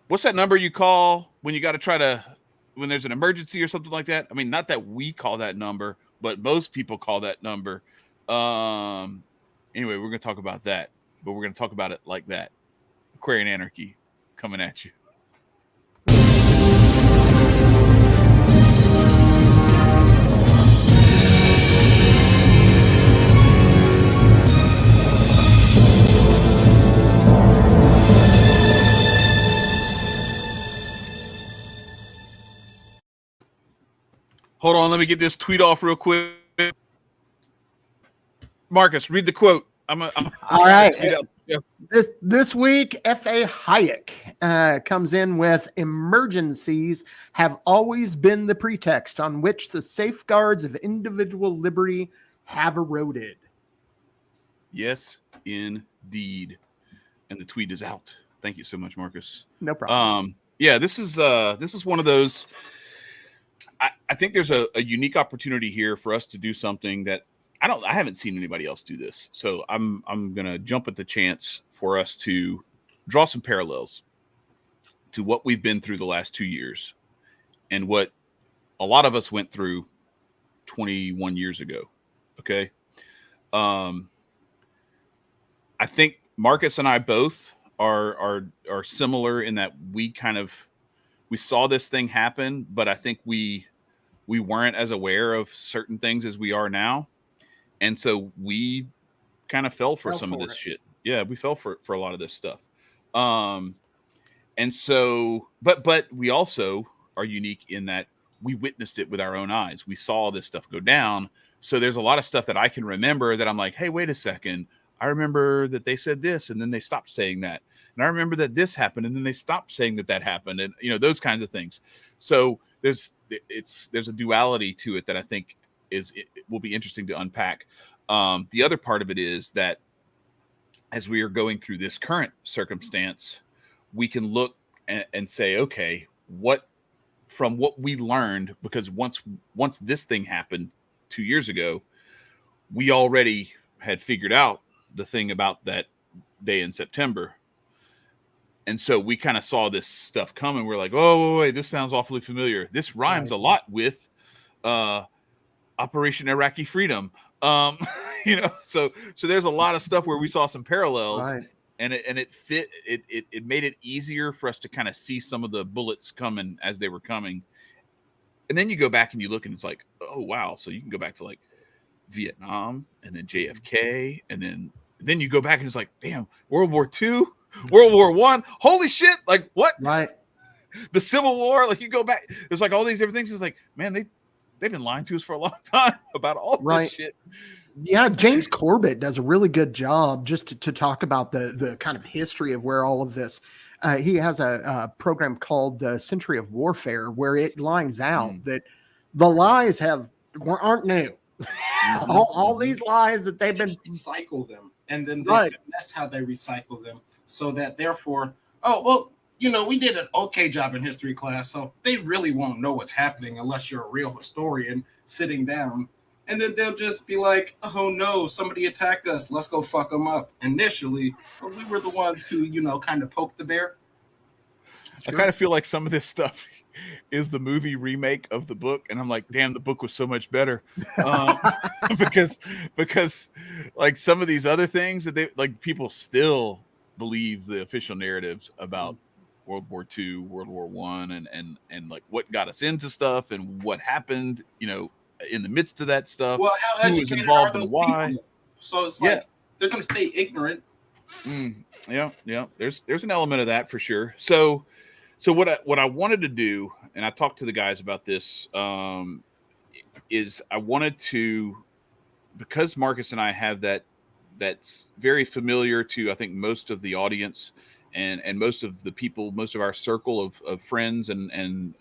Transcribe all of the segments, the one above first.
what's that number you call when you got to try to, when there's an emergency or something like that? I mean, not that we call that number, but most people call that number. Anyway, we're going to talk about that, but we're going to talk about it like that. Aquarian Anarchy coming at you. Hold on, let me get this tweet off real quick. Marcus, read the quote. I'm all right. This week, F.A. Hayek comes in with emergencies have always been the pretext on which the safeguards of individual liberty have eroded. Yes, indeed. And the tweet is out. Thank you so much, Marcus. No problem. Yeah, this is one of those. I think there's a unique opportunity here for us to do something that I haven't seen anybody else do this. So I'm gonna jump at the chance for us to draw some parallels to what we've been through the last 2 years and what a lot of us went through 21 years ago. Okay. I think Marcus and I both are similar in that we saw this thing happen, but I think we weren't as aware of certain things as we are now. And so we kind of fell for some of this shit. Yeah, we fell for a lot of this stuff. And so, but we also are unique in that we witnessed it with our own eyes. We saw this stuff go down. So there's a lot of stuff that I can remember that I'm like, hey, wait a second. I remember that they said this and then they stopped saying that. And I remember that this happened and then they stopped saying that happened. And, you know, those kinds of things. So there's a duality to it that I think it will be interesting to unpack. The other part of it is that as we are going through this current circumstance, we can look and say, okay, from what we learned, because once this thing happened 2 years ago, we already had figured out the thing about that day in September. And so we kind of saw this stuff coming. We're like, oh, wait, this sounds awfully familiar. This rhymes a lot with Operation Iraqi Freedom. You know, so there's a lot of stuff where we saw some parallels, and it made it easier for us to kind of see some of the bullets coming as they were coming. And then you go back and you look and it's like, oh wow. So you can go back to like Vietnam and then JFK, and then you go back and it's like, damn, World War II, World War I, holy shit, like what? Right. The Civil War, like you go back, there's like all these different things. It's like, man, they've been lying to us for a long time about all this shit. Yeah, James Corbett does a really good job just to talk about the kind of history of where all of this. He has a program called the Century of Warfare, where it lines out that the lies aren't new. all these lies that they've been recycle them, and then that's how they recycle them, so that therefore, oh well, you know, we did an okay job in history class, so they really won't know what's happening unless you're a real historian sitting down. And then they'll just be like, oh no, somebody attacked us. Let's go fuck them up. Initially, we were the ones who, you know, kind of poked the bear. I kind of feel like some of this stuff is the movie remake of the book. And I'm like, damn, the book was so much better. Because like some of these other things that they like, people still believe the official narratives about World War II, World War I, and like what got us into stuff and what happened, you know, in the midst of that stuff. Well, how educated are those people? So it's like they're going to stay ignorant. Yeah. There's an element of that for sure. So what I wanted to do, and I talked to the guys about this, is I wanted to, because Marcus and I have that's very familiar to I think most of the audience and most of the people, most of our circle of friends and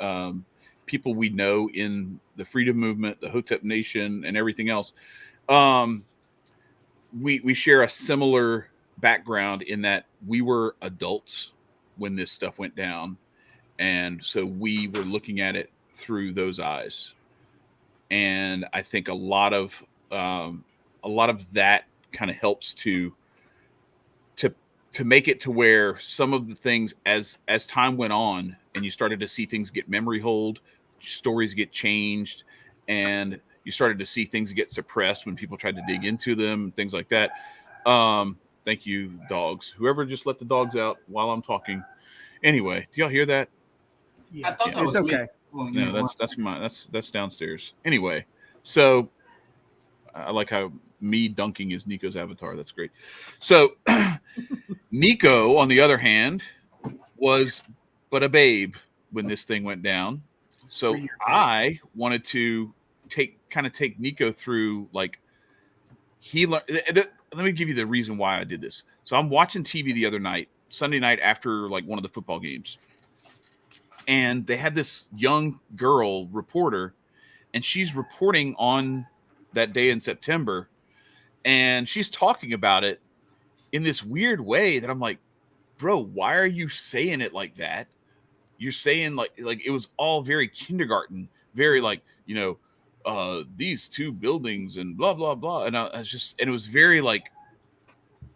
people we know in the freedom movement, the Hotep Nation, and everything else. We share a similar background in that we were adults when this stuff went down. And so we were looking at it through those eyes. And I think a lot of that kind of helps to to make it to where some of the things, as time went on and you started to see things get memory hold, stories get changed, and you started to see things get suppressed when people tried to dig into them, things like that. Thank you, dogs. Whoever just let the dogs out while I'm talking. Anyway, do y'all hear that? Yeah, I thought that it's was me. okay. Well, No, that's downstairs. Anyway, so I like how me dunking is Nicco's avatar. That's great. So Nicco, on the other hand, was but a babe when this thing went down. So I wanted to take Nicco through, like, he learned. Let me give you the reason why I did this. So I'm watching TV the other night, Sunday night, after like one of the football games, and they had this young girl reporter, and she's reporting on that day in September, and she's talking about it in this weird way that I'm like, bro, why are you saying it like that? You're saying like it was all very kindergarten, very like, these two buildings and blah blah blah, and I was just, and it was very like,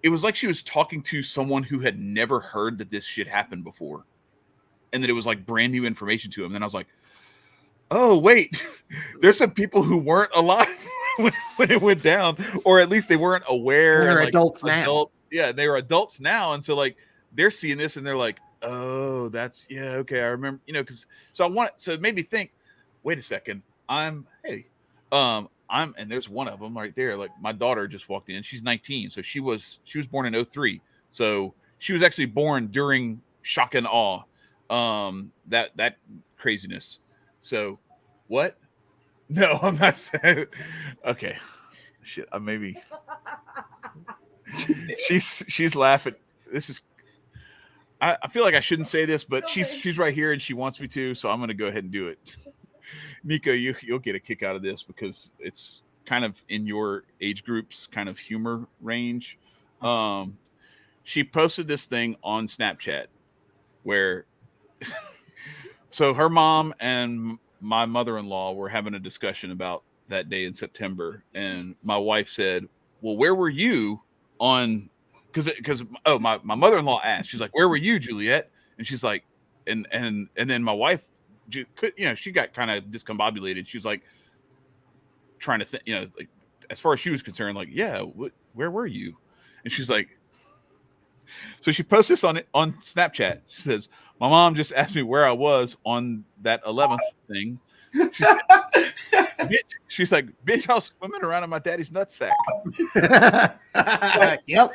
it was like she was talking to someone who had never heard that this shit happened before, and that it was like brand new information to him. And then I was like, oh wait, there's some people who weren't alive when it went down, or at least they weren't aware. They're like, adults now. Yeah, they were adults now, and so like they're seeing this and they're like, oh, that's, yeah, okay, I remember, because so it made me think, wait a second, and there's one of them right there. Like, my daughter just walked in. She's 19, so she was born in 2003. So she was actually born during shock and awe, that craziness. So what? No, I'm not saying. Okay, shit. Maybe she's laughing. This is. I feel like I shouldn't say this, but she's right here and she wants me to, so I'm going to go ahead and do it. Nicco, you'll get a kick out of this because it's kind of in your age group's kind of humor range. She posted this thing on Snapchat where so her mom and my mother-in-law were having a discussion about that day in September, and my wife said, well, where were you on, because my mother-in-law asked, she's like, where were you, Juliet? And she's like, and then my wife, she got kind of discombobulated. She was like trying to think, like, as far as she was concerned, like, yeah, where were you? And she's like, so she posts this on Snapchat. She says, my mom just asked me where I was on that 11th thing. She's like, bitch, I was swimming around in my daddy's nutsack. Yep.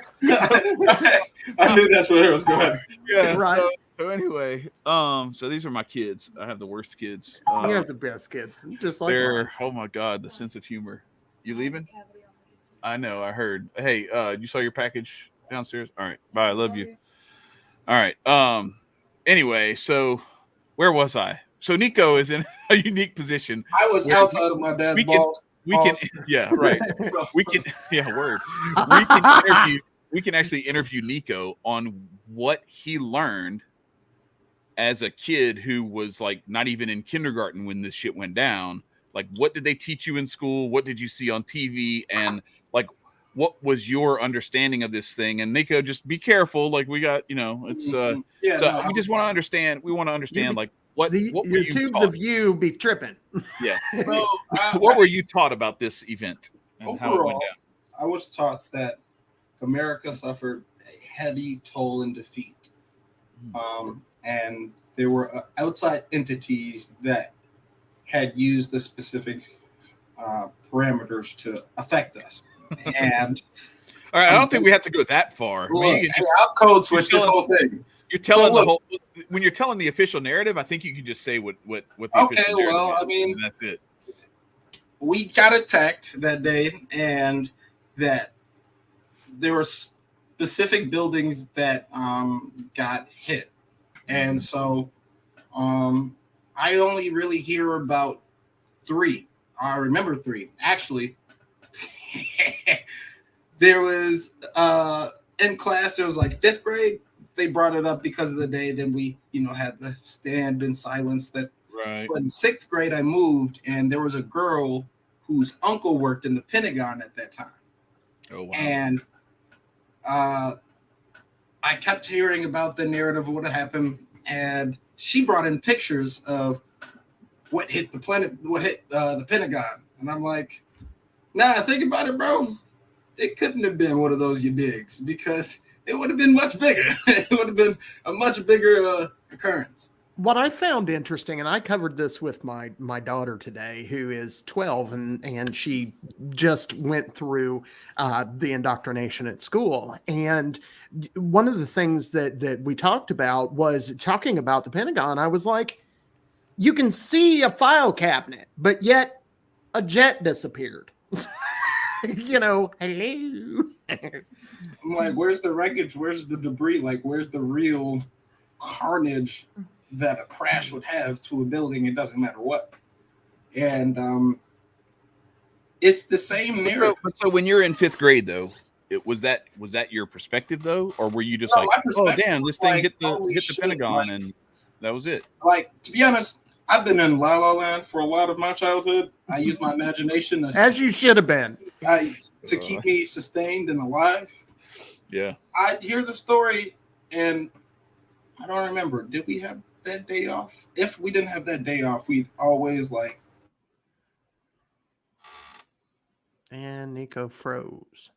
I knew that's where it was going. Yeah. Right. So anyway, so these are my kids. I have the worst kids. You have the best kids, just like they're, oh my God, the sense of humor. You leaving? I know, I heard. Hey, you saw your package downstairs? All right, bye, I love you. All right. Anyway, so where was I? So Nicco is in a unique position. I was outside of my dad's balls. We can, yeah, right. We can, yeah, word. We can actually interview Nicco on what he learned as a kid who was like not even in kindergarten when this shit went down. Like, what did they teach you in school? What did you see on TV? And like, what was your understanding of this thing? And Nicco, just be careful. Like, we got, it's we just want to understand. We want to understand, like, what were you tubes taught? of you be tripping. Yeah. So, what were you taught about this event? And overall, how it went down? I was taught that America suffered a heavy toll and defeat. And there were outside entities that had used the specific parameters to affect us. And all right, I don't think we have to go that far. I'll code switch this whole thing. You're telling when you're telling the official narrative, I think you can just say what the official narrative is, I mean, and that's it. We got attacked that day, and that there were specific buildings that got hit. And so I only really hear about 3. I remember 3. Actually, there was in class, there was like 5th grade. They brought it up because of the day. Then we, had the stand in silence. That right. But in 6th grade, I moved, and there was a girl whose uncle worked in the Pentagon at that time. Oh wow. And I I kept hearing about the narrative of what happened, and she brought in pictures of what hit the planet, what hit the Pentagon, and I'm like, nah, think about it, bro. It couldn't have been one of those you digs because it would have been much bigger. It would have been a much bigger occurrence. What I found interesting, and I covered this with my daughter today, who is 12, and she just went through the indoctrination at school. And one of the things that we talked about was talking about the Pentagon. I was like, you can see a file cabinet, but yet a jet disappeared. Hello. I'm like, where's the wreckage? Where's the debris? Like, where's the real carnage that a crash would have to a building? It doesn't matter what. And it's the same narrative. So when you're in 5th grade, though, was that your perspective though, or were you just like, oh damn, this thing hit the Pentagon, like, and that was it? Like, to be honest, I've been in La La Land for a lot of my childhood. I use my imagination as you should have been to keep me sustained and alive. Yeah, I hear the story and I don't remember. Did we have that day off? If we didn't have that day off, we'd always like. And Nicco froze.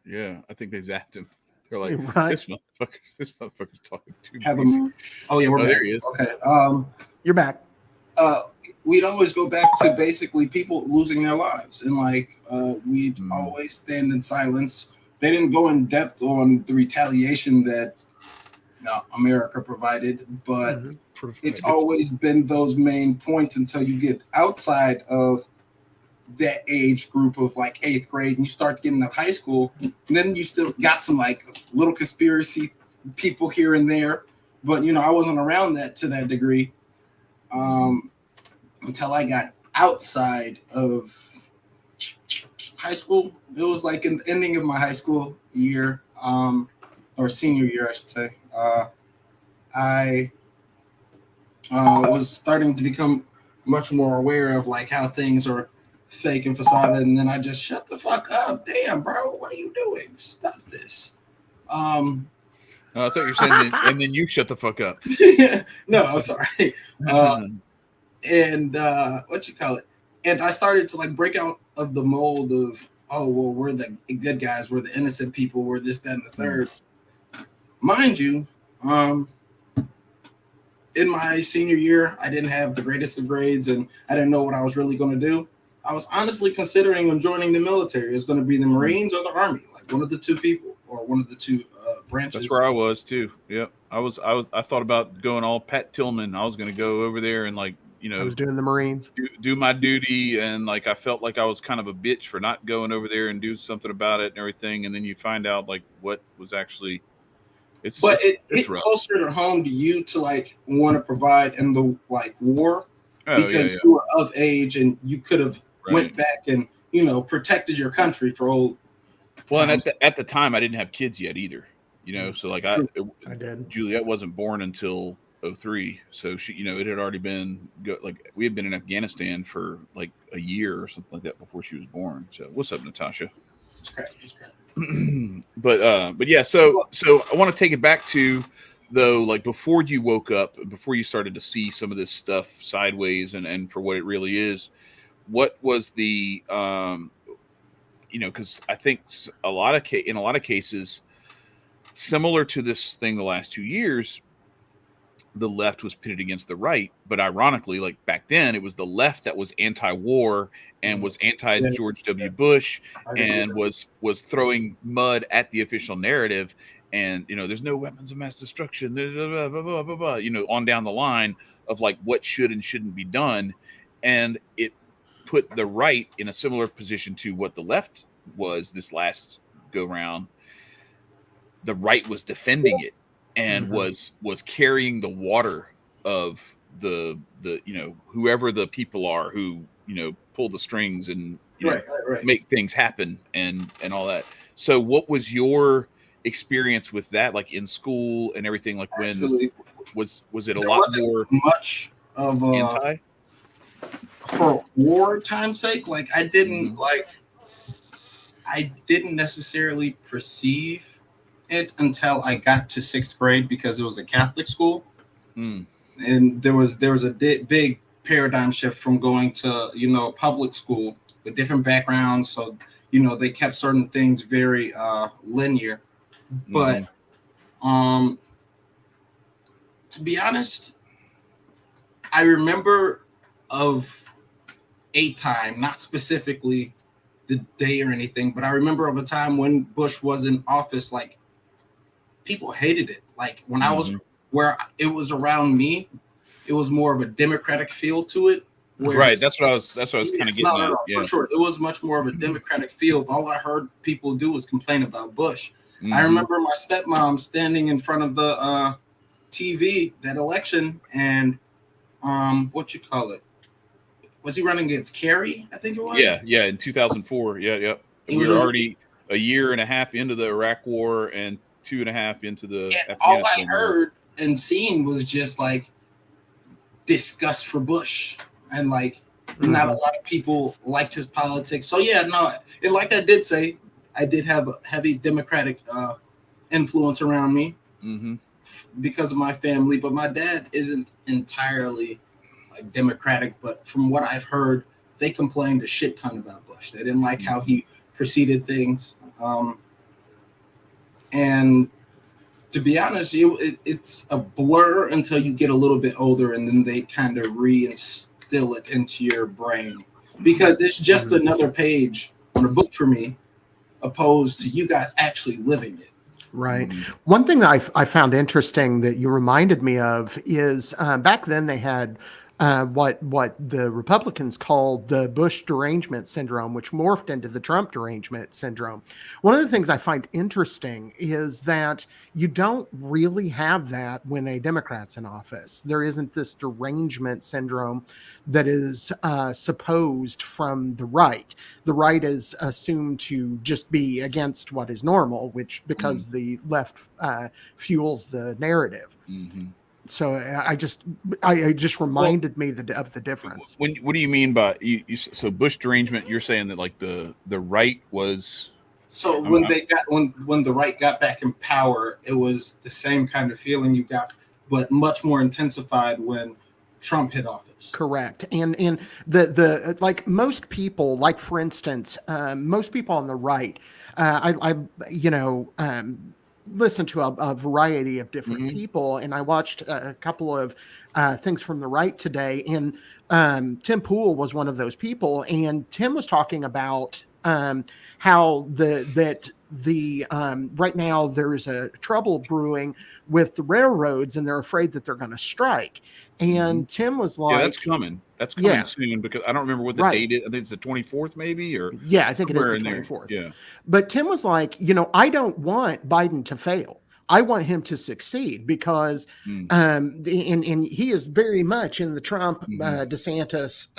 Yeah, I think they zapped him. They're like, right. This motherfucker's talking too much. Oh yeah, we're back. There he is. Okay. You're back. We'd always go back to basically people losing their lives, and like we'd always stand in silence. They didn't go in depth on the retaliation that America provided, but it's always been those main points until you get outside of that age group of like 8th grade and you start getting to high school, and then you still got some like little conspiracy people here and there, but I wasn't around that to that degree until I got outside of high school. It was like in the ending of my high school year, or senior year, I should say. I was starting to become much more aware of like how things are fake and facade, and then I just shut the fuck up. Damn, bro, what are you doing? Stop this. I thought you were saying, and then you shut the fuck up. No, I'm sorry. And what you call it? And I started to like break out of the mold of, oh well, we're the good guys, we're the innocent people, we're this, that, and the third. Mind you, in my senior year, I didn't have the greatest of grades, and I didn't know what I was really going to do. I was honestly considering on joining the military. It was going to be the Marines or the Army, like one of the two people or one of the two branches. That's where I was too. Yep, I thought about going all Pat Tillman. I was going to go over there and like, I was doing the Marines, do my duty, and like I felt like I was kind of a bitch for not going over there and do something about it and everything. And then you find out like what was actually. It's closer to home to you to like want to provide in the like war because you were of age and you could have went back and protected your country for old. Well, times. And at the time I didn't have kids yet either, so like I did. Juliet wasn't born until 2003, so she it had already been like we had been in Afghanistan for like a year or something like that before she was born. So what's up, Natasha? It's great. But yeah, so I want to take it back to though, like before you woke up, before you started to see some of this stuff sideways and for what it really is, what was the because I think in a lot of cases, similar to this thing the last 2 years, the left was pitted against the right, but ironically, like back then, it was the left that was anti-war and was anti-George W. Bush and was throwing mud at the official narrative. And there's no weapons of mass destruction, blah, blah, blah, blah, blah, on down the line of like what should and shouldn't be done, and it put the right in a similar position to what the left was this last go round. The right was defending it. And was carrying the water of the whoever the people are who pull the strings and make things happen and all that. So what was your experience with that, like in school and everything? Like when was it a lot more much of anti for war time's sake? Like I didn't necessarily perceive it until I got to 6th grade because it was a Catholic school. Mm. And there was a big paradigm shift from going to, public school with different backgrounds. So, they kept certain things very linear. But to be honest, I remember of a time, not specifically the day or anything, but I remember of a time when Bush was in office, like people hated it. Like when I was where it was around me, it was more of a Democratic feel to it. Right. That's what I was kind of getting at. No, for sure. It was much more of a Democratic feel. All I heard people do was complain about Bush. I remember my stepmom standing in front of the TV that election, and what you call it? Was he running against Kerry? I think it was. Yeah, in 2004. Yeah. And we were already a year and a half into the Iraq War and 2.5 into the. And all I heard and seen was just like disgust for Bush, and like not a lot of people liked his politics. So yeah, no, and like I did say, I did have a heavy Democratic influence around me because of my family, but my dad isn't entirely like Democratic. But from what I've heard, they complained a shit ton about Bush. They didn't like how he preceded things. And to be honest, it's a blur until you get a little bit older, and then they kind of reinstill it into your brain because it's just another page on a book for me, opposed to you guys actually living it. Right. One thing that I found interesting that you reminded me of is back then they had what the Republicans called the Bush derangement syndrome, which morphed into the Trump derangement syndrome. One of the things I find interesting is that you don't really have that when a Democrat's in office. There isn't this derangement syndrome that is supposed from the right. The right is assumed to just be against what is normal, which because the left fuels the narrative. So I just reminded me of the difference. What do you mean by so Bush derangement? You're saying that like the right was. So when the right got back in power, it was the same kind of feeling you got, but much more intensified when Trump hit office. Correct. And the like most people, like for instance, most people on the right, I listened to a variety of different people, and I watched a couple of things from the right today, and Tim Pool was one of those people, and Tim was talking about how right now there's a trouble brewing with the railroads, and they're afraid that they're going to strike. And Tim was like, "Yeah, that's coming. That's coming soon." Because I don't remember what the date is. I think it's the 24th, maybe, or I think it is the 24th. Yeah. But Tim was like, I don't want Biden to fail. I want him to succeed because, and he is very much in the Trump DeSantis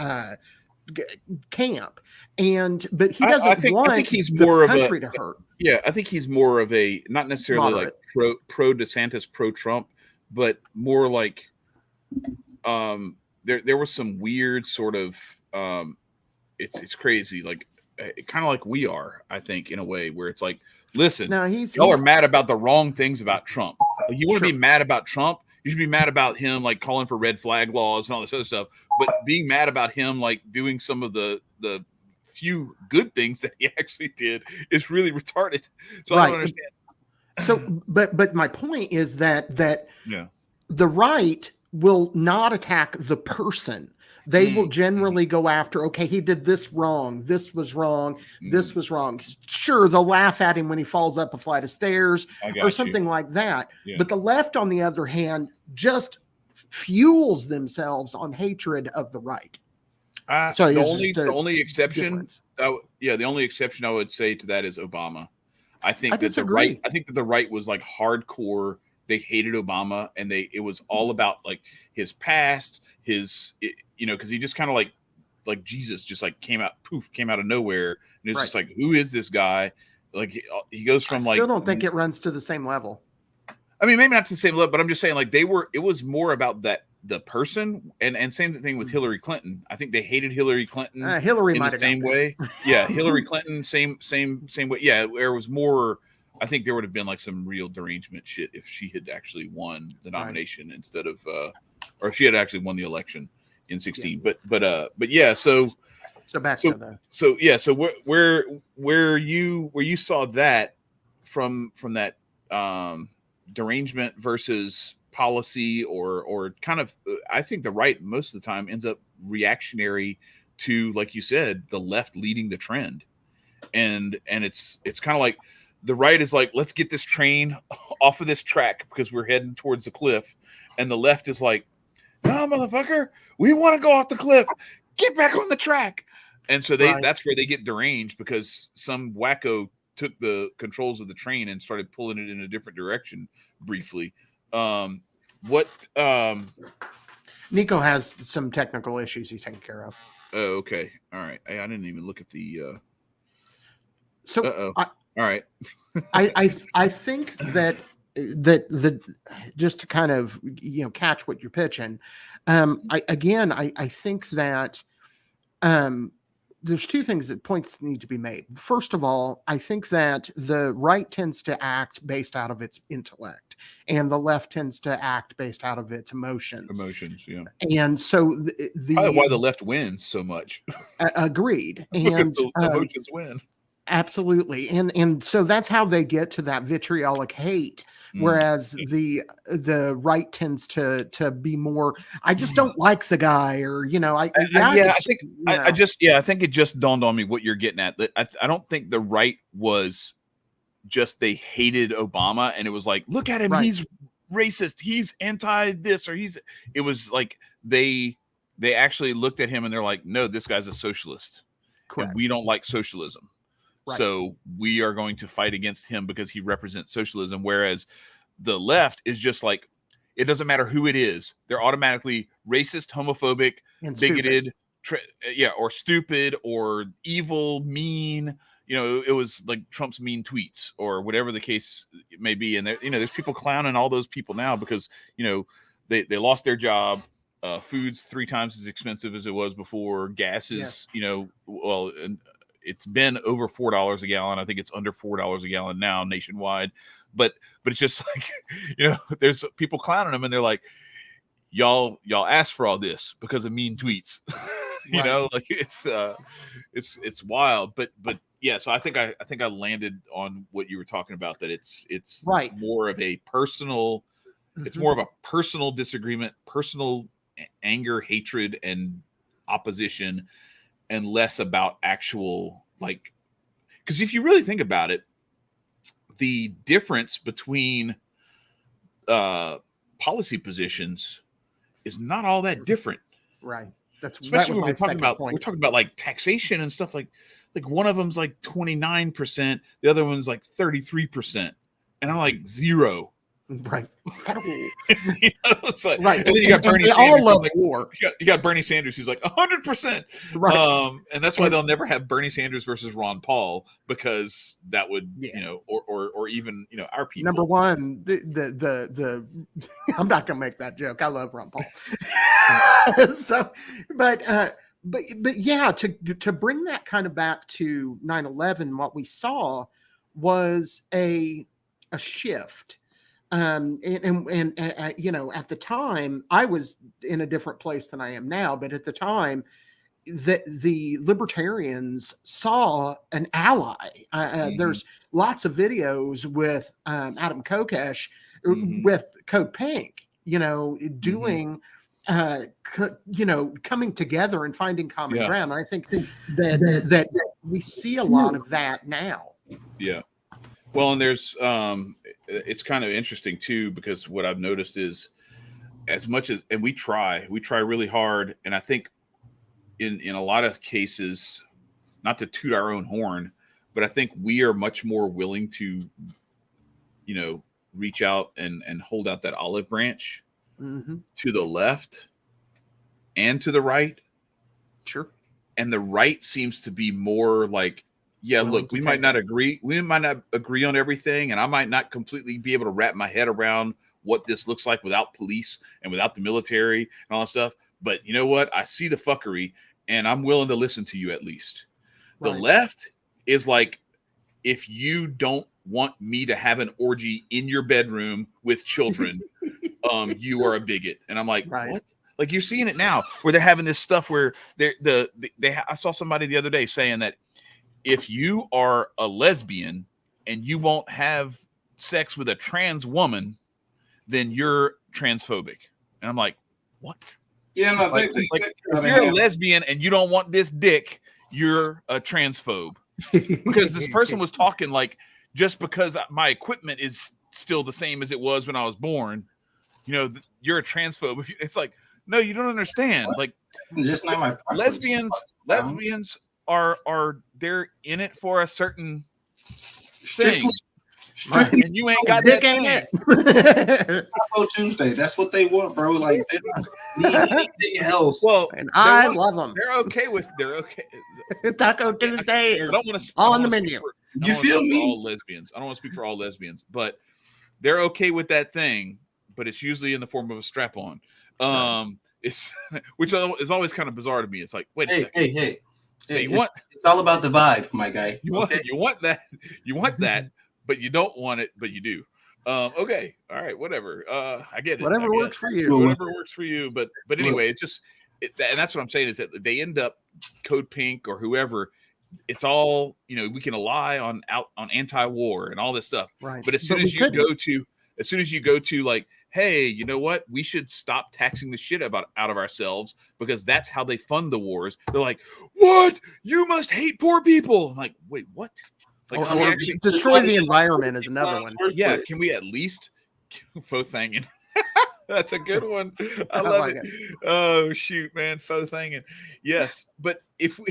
camp, but he doesn't want I think he's more of country to hurt. Yeah, I think he's more of a not necessarily moderate, like pro DeSantis, pro Trump, but more like there was some weird sort of it's crazy, like kind of like we are, I think, in a way where it's like, listen, y'all are mad about the wrong things about Trump. Like, you want to be mad about Trump, you should be mad about him like calling for red flag laws and all this other stuff, but being mad about him like doing some of the few good things that he actually did is really retarded. So I don't understand. So but my point is that the right will not attack the person. They will generally go after, okay, he did this wrong. This was wrong. This was wrong. Sure, they'll laugh at him when he falls up a flight of stairs or something like that. Yeah. But the left, on the other hand, just fuels themselves on hatred of the right. So the only exception I would say to that is Obama. I think that the right was like hardcore. They hated Obama, and it was all about like his past, because he just kind of like Jesus just like came out of nowhere, and it's just like, who is this guy? Like he goes from I still don't think it runs to the same level. I mean, maybe not to the same level, but I'm just saying like it was more about the person, and same thing with Hillary Clinton. I think they hated Hillary Clinton. Hillary in might the same way. Yeah, Hillary Clinton, same way. Yeah, there was more I think there would have been like some real derangement shit if she had actually won the nomination instead of, or if she had actually won the election in 16. Yeah. But yeah, so back to that. So yeah, so where you saw that from that derangement versus policy or kind of, I think the right most of the time ends up reactionary to, like you said, the left leading the trend, and it's kind of like the right is like, let's get this train off of this track because we're heading towards the cliff, and the left is like, no, motherfucker, we want to go off the cliff, get back on the track. And so that's where they get deranged, because some wacko took the controls of the train and started pulling it in a different direction briefly. Nicco has some technical issues he's taking care of. Oh, okay. All right. I didn't even look at the so all right. I think that the just to kind of catch what you're pitching, I think that there's two things that points need to be made. First of all, I think that the right tends to act based out of its intellect, and the left tends to act based out of its emotions. Yeah. And so probably why the left wins so much. Agreed. And because the emotions win. Absolutely. And so that's how they get to that vitriolic hate. Whereas the right tends to be more, I just don't like the guy, or I think it just dawned on me what you're getting at. I don't think the right was just they hated Obama and it was like, look at him, he's racist, he's anti this, or it was like they actually looked at him and they're like, no, this guy's a socialist. Correct. And we don't like socialism. Right. So we are going to fight against him because he represents socialism. Whereas the left is just like, it doesn't matter who it is. They're automatically racist, homophobic, and bigoted, or stupid, or evil, mean. It was like Trump's mean tweets or whatever the case may be. And there's people clowning all those people now because, they lost their job. Food's 3 times as expensive as it was before. Gas is, and it's been over $4 a gallon. I think it's under $4 a gallon now nationwide. But it's just like, there's people clowning them and they're like, y'all asked for all this because of mean tweets. It's wild. But yeah, so I think I landed on what you were talking about, that it's more of a personal, it's more of a personal disagreement, personal anger, hatred, and opposition, and less about actual, because if you really think about it, the difference between policy positions is not all that different. Right. Especially when we're talking about like taxation and stuff, like one of them's like 29%, the other one's like 33%. And I'm like 0. Right. It's like, right. And then you got Bernie Sanders. All love war. You got Bernie Sanders who's like 100%. Right. And that's why they'll never have Bernie Sanders versus Ron Paul, because that would, or even, our people. Number one, the I'm not gonna make that joke. I love Ron Paul. So, but yeah, to bring that kind of back to 9/11, what we saw was a shift. And at the time I was in a different place than I am now, but at the time the libertarians saw an ally. There's lots of videos with Adam Kokesh with Code Pink, doing, coming together and finding common ground. And I think that we see a lot of that now. Yeah. Well, and there's, it's kind of interesting too, because what I've noticed is, as much as, and we try really hard. And I think in a lot of cases, not to toot our own horn, but I think we are much more willing to, reach out and hold out that olive branch to the left and to the right. Sure. And the right seems to be more like, yeah, look, we might not agree. We might not agree on everything. And I might not completely be able to wrap my head around what this looks like without police and without the military and all that stuff. But you know what? I see the fuckery and I'm willing to listen to you at least. Right. The left is like, if you don't want me to have an orgy in your bedroom with children, you are a bigot. And I'm like, what? Like, you're seeing it now where they're having this stuff where I saw somebody the other day saying that if you are a lesbian and you won't have sex with a trans woman, then you're transphobic. And I'm like, what? Yeah, no, like, if you're a lesbian and you don't want this dick, you're a transphobe. Because this person was talking like, just because my equipment is still the same as it was when I was born, you're a transphobe. It's like, no, you don't understand. What? Like, just not my lesbians are they're in it for a certain thing. Right. And you ain't got that thing. Taco Tuesday. That's what they want, bro. Like, they don't need anything else. Well, and I love them. They're okay. Taco Tuesday is on the menu. You feel me? All lesbians. I don't want to speak for all lesbians, but they're okay with that thing. But it's usually in the form of a strap-on. It's which is always kind of bizarre to me. It's like, wait a second. Hey. So it's all about the vibe, my guy. You want that, but you don't want it, but you do. Okay, all right, whatever. I get it. Whatever works for you. Whatever works for you. But anyway, it's just, and that's what I'm saying is that they end up Code Pink or whoever. It's all, we can rely on anti-war and all this stuff. Right. But as soon as you go to like, hey, you know what? We should stop taxing the shit out of ourselves because that's how they fund the wars. They're like, what? You must hate poor people. I'm like, wait, what? Like, or destroy the environment is another one. Yeah, can we at least faux thanging? That's a good one. I love it. Oh shoot, man, faux thanging. Yes, but if you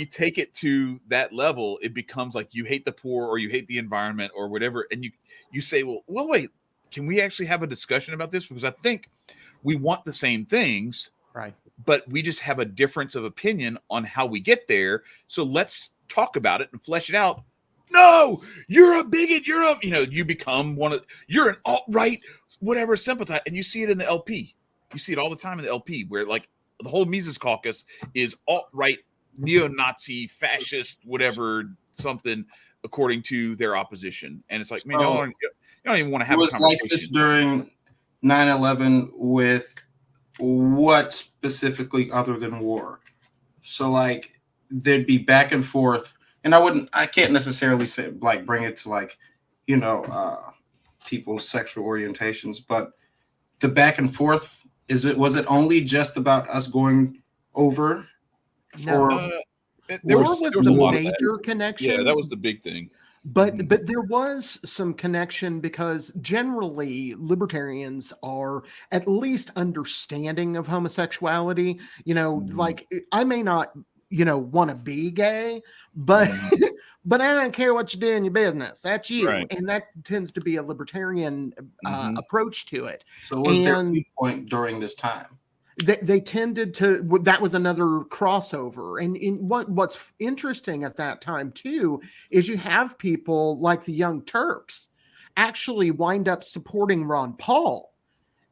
take it to that level, it becomes like you hate the poor or you hate the environment or whatever, and you say, well, wait, can we actually have a discussion about this? Because I think we want the same things, right? But we just have a difference of opinion on how we get there. So let's talk about it and flesh it out. No, you're a bigot. You become you're an alt-right, whatever, sympathize. And you see it in the LP. You see it all the time in the LP where like the whole Mises Caucus is alt-right, neo-Nazi, fascist, whatever, something according to their opposition. And it's like, man, you don't even want to have a conversation. It was like this during 9/11 with what specifically other than war. So like there'd be back and forth, and I can't necessarily say like bring it to like, people's sexual orientations, but the back and forth, was it only just about us going over? No, there was a major connection. Yeah, that was the big thing. But there was some connection because generally libertarians are at least understanding of homosexuality. Like I may not, want to be gay, but but I don't care what you do in your business. That's you, right. And that tends to be a libertarian approach to it. So was there a point during this time? They tended to, that was another crossover. And what's interesting at that time too, is you have people like the Young Turks actually wind up supporting Ron Paul.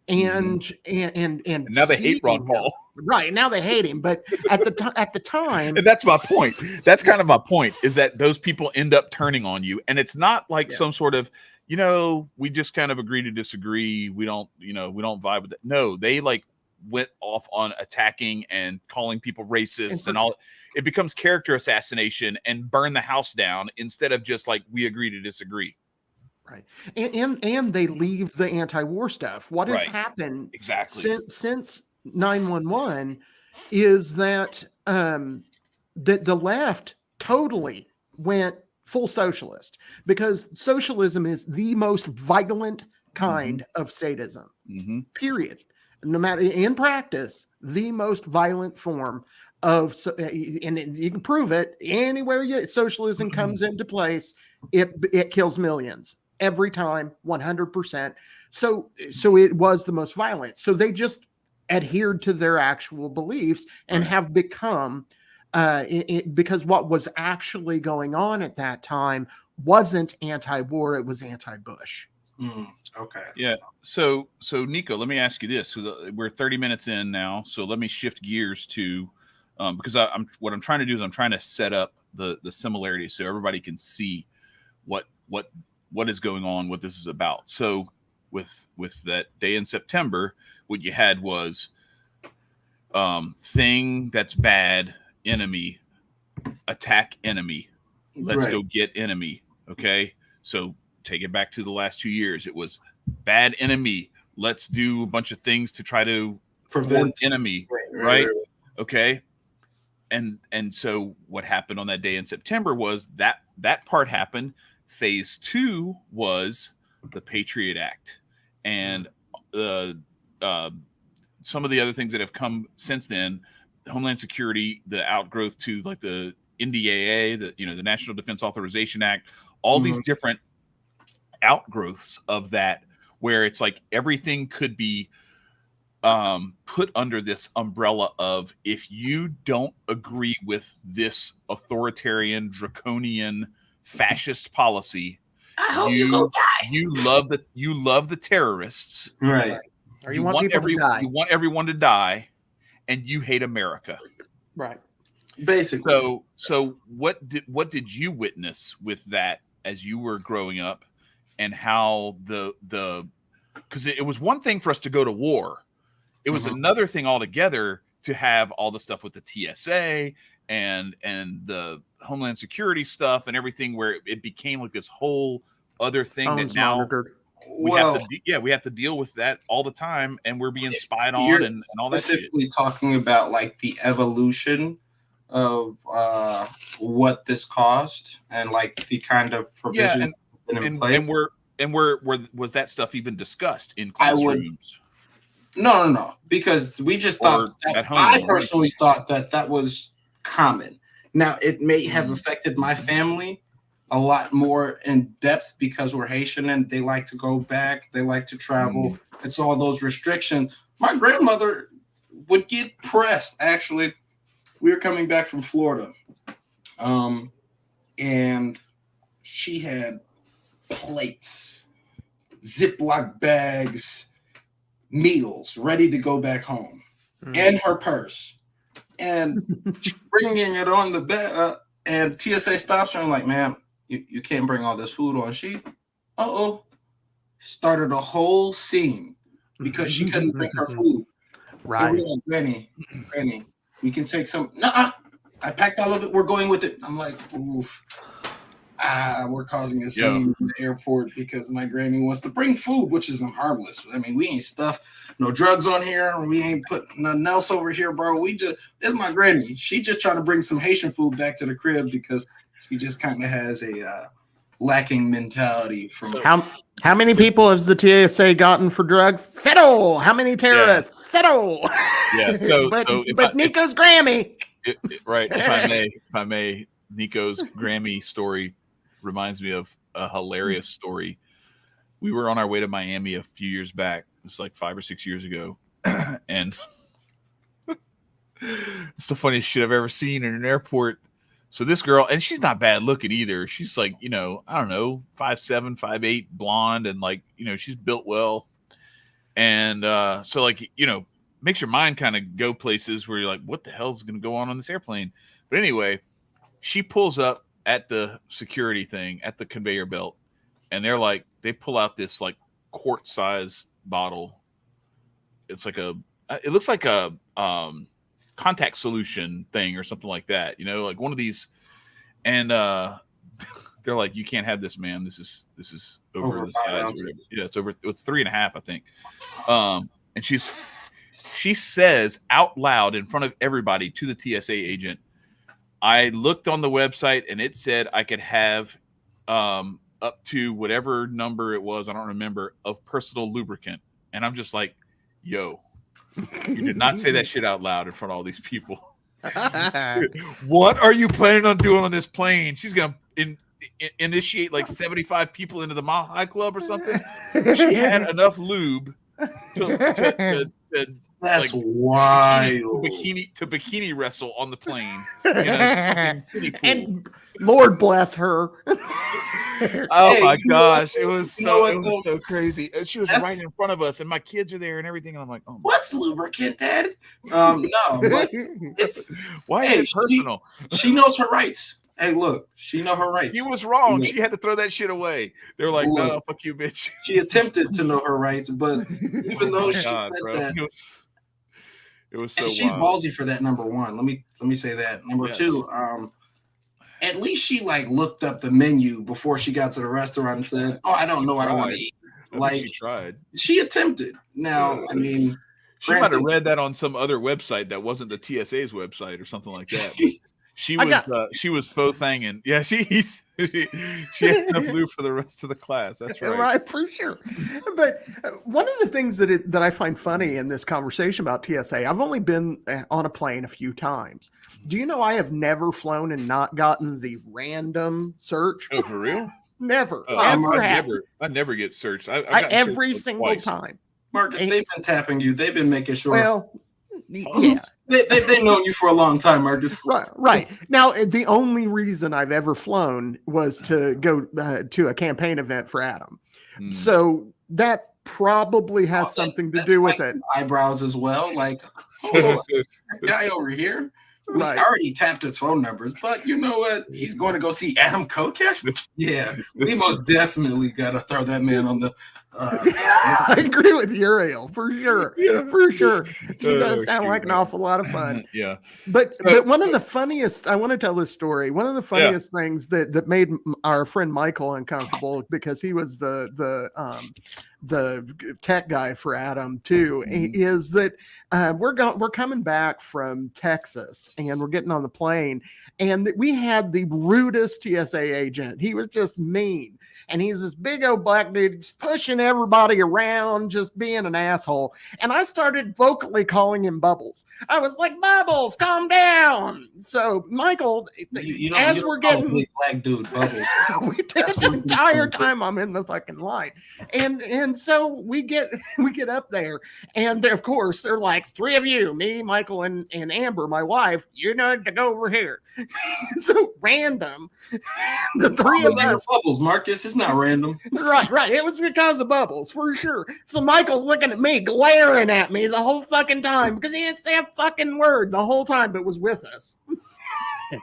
And now they hate Ron Paul. Right. Now they hate him. But at the time. And that's my point. That's kind of my point, is that those people end up turning on you. And it's not like some sort of, we just kind of agree to disagree. We don't vibe with that. No, they like went off on attacking and calling people racist and all. It becomes character assassination and burn the house down instead of just like, we agree to disagree. Right. And they leave the anti-war stuff. What has happened exactly since 9/11 is that the left totally went full socialist, because socialism is the most violent kind of statism. Period. No matter, in practice, the most violent form of, and you can prove it anywhere socialism comes into place. It kills millions every time, 100%. So it was the most violent. So they just adhered to their actual beliefs and have become, because what was actually going on at that time wasn't anti-war, it was anti-Bush. Okay. Yeah. So Nicco, let me ask you this. We're 30 minutes in now. So let me shift gears to, because what I'm trying to do is I'm trying to set up the similarities so everybody can see. what is going on, what this is about. So with that day in September, what you had was thing that's bad, enemy, attack enemy, let's go get enemy. Okay, so take it back to the last 2 years. It was bad enemy, let's do a bunch of things to try to prevent enemy, right? Okay, and so what happened on that day in September was that part happened. Phase 2 was the Patriot Act and some of the other things that have come since then, Homeland Security, the outgrowth to like the NDAA, the National Defense Authorization Act, all these different outgrowths of that, where it's like everything could be put under this umbrella of, if you don't agree with this authoritarian, draconian, fascist policy, I hope you go die. You love the terrorists, right? Or you want people to die. You want everyone to die, and you hate America, right? Basically. So what did you witness with that as you were growing up, and how because it was one thing for us to go to war, it was another thing altogether to have all the stuff with the TSA and the Homeland Security stuff and everything, where it became like this whole other thing that now monitored. We have to deal with that all the time, and we're being spied on and all that. Specifically talking about like the evolution of what this caused and like the kind of provisions in place. And was that stuff even discussed in classrooms? No, because we just thought that at home. I personally thought that was common. Now it may have affected my family a lot more in depth because we're Haitian and they like to go back, they like to travel. It's all those restrictions. My grandmother would get pressed. Actually, we were coming back from Florida, and she had plates, Ziploc bags, meals ready to go back home, in her purse, and bringing it on the bed. And TSA stops her and like, ma'am, you can't bring all this food on. She, started a whole scene because she couldn't bring her food. Right. Like, Granny, we can take some. Nuh-uh. I packed all of it. We're going with it. I'm like, oof. We're causing a scene in the airport because my granny wants to bring food, which is harmless. I mean, we ain't stuff, no drugs on here. We ain't put nothing else over here, bro. This is my granny. She just trying to bring some Haitian food back to the crib because she just kind of has a lacking mentality. From how many people has the TSA gotten for drugs? Settle. How many terrorists? Settle. Yeah. But Nicco's Grammy. Right. If I may, Nicco's Grammy story reminds me of a hilarious story. We were on our way to Miami a few years back. It's like 5 or 6 years ago. And it's the funniest shit I've ever seen in an airport. So this girl, and she's not bad looking either. She's like, I don't know, 5'7", 5'8", blonde, and like, she's built well. And so like, makes your mind kind of go places where you're like, what the hell is going to go on this airplane? But anyway, she pulls up at the security thing at the conveyor belt, and they pull out this like quart size bottle. It looks like a contact solution thing or something like that, like one of these. And they're like, you can't have this, man. This is over the size. Yeah, it's 3.5, I think. And she says out loud in front of everybody to the TSA agent, I looked on the website and it said I could have up to whatever number it was, I don't remember, of personal lubricant. And I'm just like, yo, you did not say that shit out loud in front of all these people. What are you planning on doing on this plane? She's going to initiate like 75 people into the Mile High Club or something. She had enough lube to that's like, wild. To bikini wrestle on the plane. And Lord bless her. My gosh. It was so crazy. She was right in front of us, and my kids are there and everything. And I'm like, what's lubricant, Dad? No, but why is it personal? She knows her rights. Hey, look, she know her rights. He was wrong. She had to throw that shit away. They're like, no, fuck you, bitch. She attempted to know her rights, but even though she said that, it was so she's wild. ballsy for that. Number one, let me say that. Number two, at least she like looked up the menu before she got to the restaurant and said, "Oh, I don't know what I want to eat." Like she tried. She attempted. Now, I mean, she might have read that on some other website that wasn't the TSA's website or something like that. But she was faux thanging. Yeah, she had enough blue for the rest of the class. That's right. Right, for sure. But one of the things that I find funny in this conversation about TSA, I've only been on a plane a few times. Do you know I have never flown and not gotten the random search? Oh, for real? Never. I never get searched. Every single time. Marcus, they've been tapping you. They've been making sure. Well, yeah. They've known you for a long time, Marcus. Right. Now, the only reason I've ever flown was to go to a campaign event for Adam. So that probably has something to do with it. Eyebrows as well. Like, this guy over here. We already tapped his phone numbers, but you know what? He's going to go see Adam Kokesh. Yeah, we most definitely got to throw that man on the. I agree with Uriel for sure. Yeah. For sure. She does sound like an awful lot of fun. Yeah. But one of the funniest, I want to tell this story. One of the funniest things that made our friend Michael uncomfortable, because he was the tech guy for Adam too, is that we're coming back from Texas and we're getting on the plane, and we had the rudest TSA agent. He was just mean. And he's this big old black dude just pushing everybody around, just being an asshole. And I started vocally calling him Bubbles. I was like, Bubbles, calm down. So Michael, as we're getting big black dude, Bubbles. We did the entire time I'm in the fucking line. And so we get up there, and of course they're like, three of you, me, Michael, and Amber, my wife, you know, to go over here. So random. The three of us. Bubbles, Marcus. It's not random. Right. It was because of Bubbles, for sure. So Michael's looking at me, glaring at me the whole fucking time, because he didn't say a fucking word the whole time, but was with us.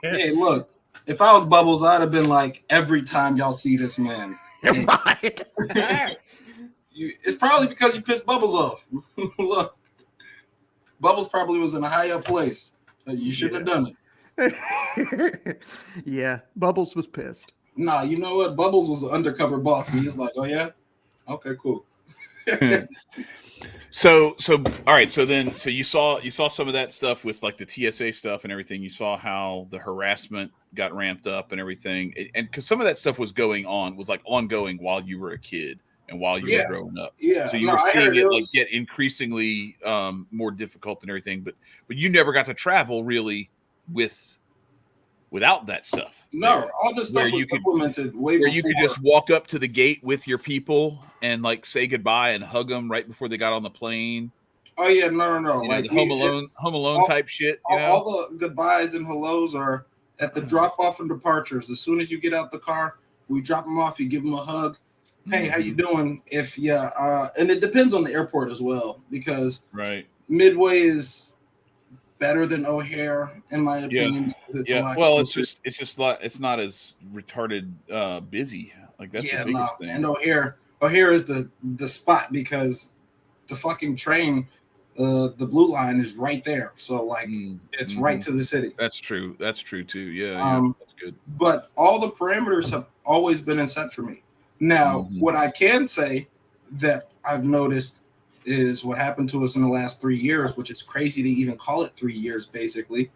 Hey, look, if I was Bubbles, I'd have been like, every time y'all see this man. Hey, right. It's probably because you pissed Bubbles off. Look, Bubbles probably was in a higher place. You shouldn't have done it. Yeah, Bubbles was pissed. Nah, you know what? Bubbles was an undercover boss. He was like, oh, yeah? Okay, cool. So all right. So you saw some of that stuff with like the TSA stuff and everything. You saw how the harassment got ramped up and everything. And because some of that stuff was ongoing while you were a kid and while you were growing up. Yeah. So you were seeing it like get increasingly more difficult and everything. But you never got to travel really without that stuff. No, all this stuff was implemented way before. Where you could just walk up to the gate with your people and like say goodbye and hug them right before they got on the plane. Oh yeah, no. Like Home Alone type shit. All the goodbyes and hellos are at the drop off and departures. As soon as you get out the car, we drop them off. You give them a hug. Hey, how you doing? And it depends on the airport as well, because Midway is better than O'Hare, in my opinion. It's not as retarded busy. Like that's the biggest thing. And O'Hare is the spot, because the fucking train, the blue line is right there. So like it's right to the city. That's true too. Yeah, that's good. But all the parameters have always been set for me. Now, what I can say that I've noticed is what happened to us in the last 3 years, which is crazy to even call it 3 years, basically.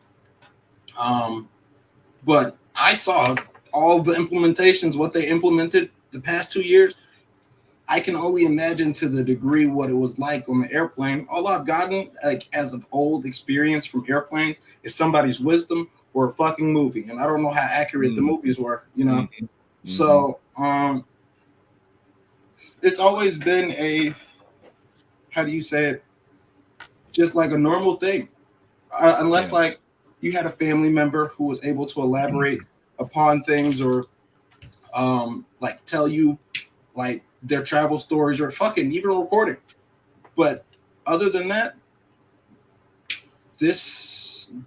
But I saw all the implementations, what they implemented the past 2 years. I can only imagine to the degree what it was like on the airplane. All I've gotten, like as of old experience from airplanes, is somebody's wisdom or a fucking movie. And I don't know how accurate the movies were, you know? So it's always been a, how do you say it? Just like a normal thing. Unless like you had a family member who was able to elaborate upon things, or like tell you like their travel stories, or fucking even recording. But other than that,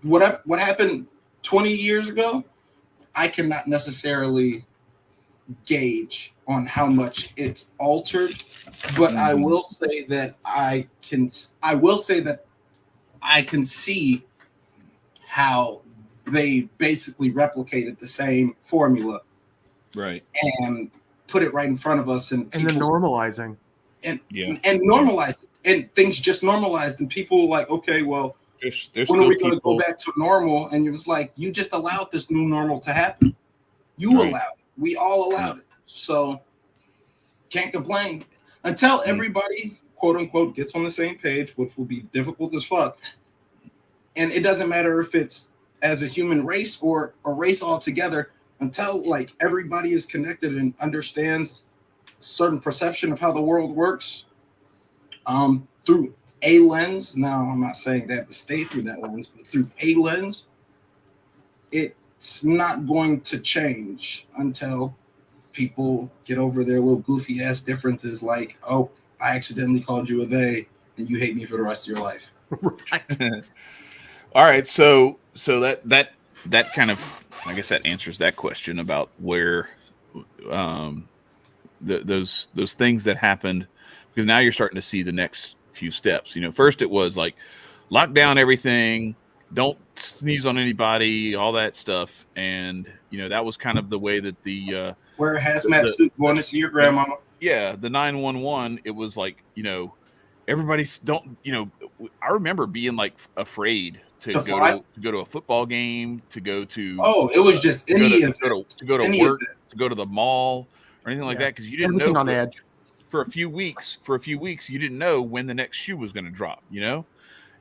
what happened 20 years ago, I cannot necessarily gauge on how much it's altered, but I will say that I can see how they basically replicated the same formula, right, and put it right in front of us, and then normalizing and normalized it, and things just normalized, and people like, okay, well, there's when are we going to go back to normal? And it was like, you just allowed this new normal to happen. You allowed it. We all allowed it. So can't complain until everybody, quote unquote, gets on the same page, which will be difficult as fuck. And it doesn't matter if it's as a human race or a race altogether, until like everybody is connected and understands certain perception of how the world works through a lens. Now, I'm not saying they have to stay through that lens, but through a lens, it's not going to change until people get over their little goofy ass differences, like, oh, I accidentally called you a they, and you hate me for the rest of your life. All right, so that kind of, I guess that answers that question about where those things that happened, because now you're starting to see the next few steps. You know, first it was like lock down everything, don't sneeze on anybody, all that stuff, and you know that was kind of the way that the wear a hazmat suit, going to see your grandmama. Yeah, the 911. It was like, you know, everybody's don't, you know, I remember being like afraid to go to a football game, to go to it was just any to go to work, to go to the mall or anything like that, because you didn't know on edge. For a few weeks, you didn't know when the next shoe was going to drop, you know?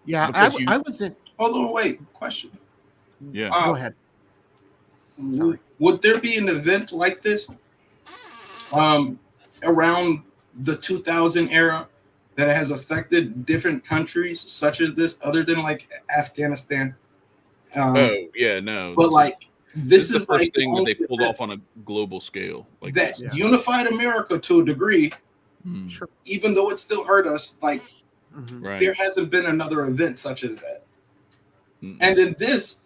Yeah, I was in. Hold on, wait. Question. Yeah. Go ahead. Sorry. Would there be an event like this around the 2000 era that has affected different countries such as this, other than like Afghanistan? No. But like this is the first like thing that they pulled off on a global scale, like that unified America to a degree. Sure. Even though it still hurt us, like right. There hasn't been another event such as that. And then this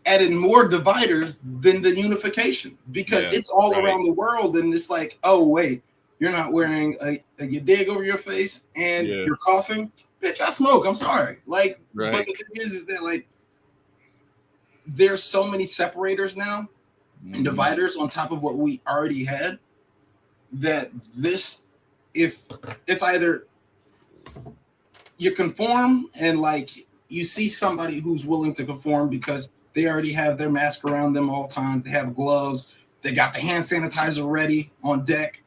added more dividers than the unification, because it's all around the world, and it's like, oh wait, you're not wearing a you dig over your face and you're coughing, bitch, I smoke, I'm sorry. Like, but the thing is that like there's so many separators now and dividers on top of what we already had, that this, if it's either you conform and like you see somebody who's willing to conform because they already have their mask around them all times, they have gloves, they got the hand sanitizer ready on deck.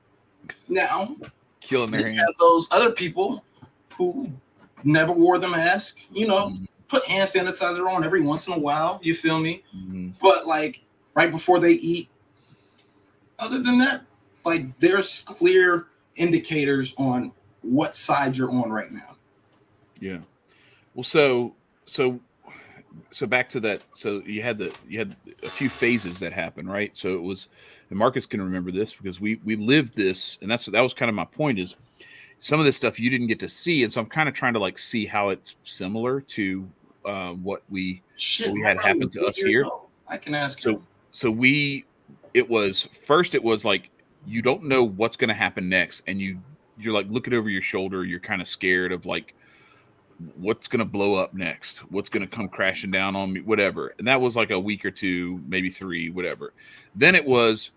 Now, killing their hands. Have those other people who never wore the mask, you know, put hand sanitizer on every once in a while, you feel me? But like right before they eat. Other than that, like there's clear indicators on what side you're on right now. Yeah. Well, so back to that. So you had a few phases that happened, right? So it was, and Marcus can remember this because we lived this, and that was kind of my point, is some of this stuff you didn't get to see, and so I'm kind of trying to like see how it's similar to what we had happen to us here. I can ask. So it was like you don't know what's going to happen next, and you're like looking over your shoulder. You're kind of scared of like what's going to blow up next, what's going to come crashing down on me, whatever. And that was like a week or two, maybe 3, whatever. Then it was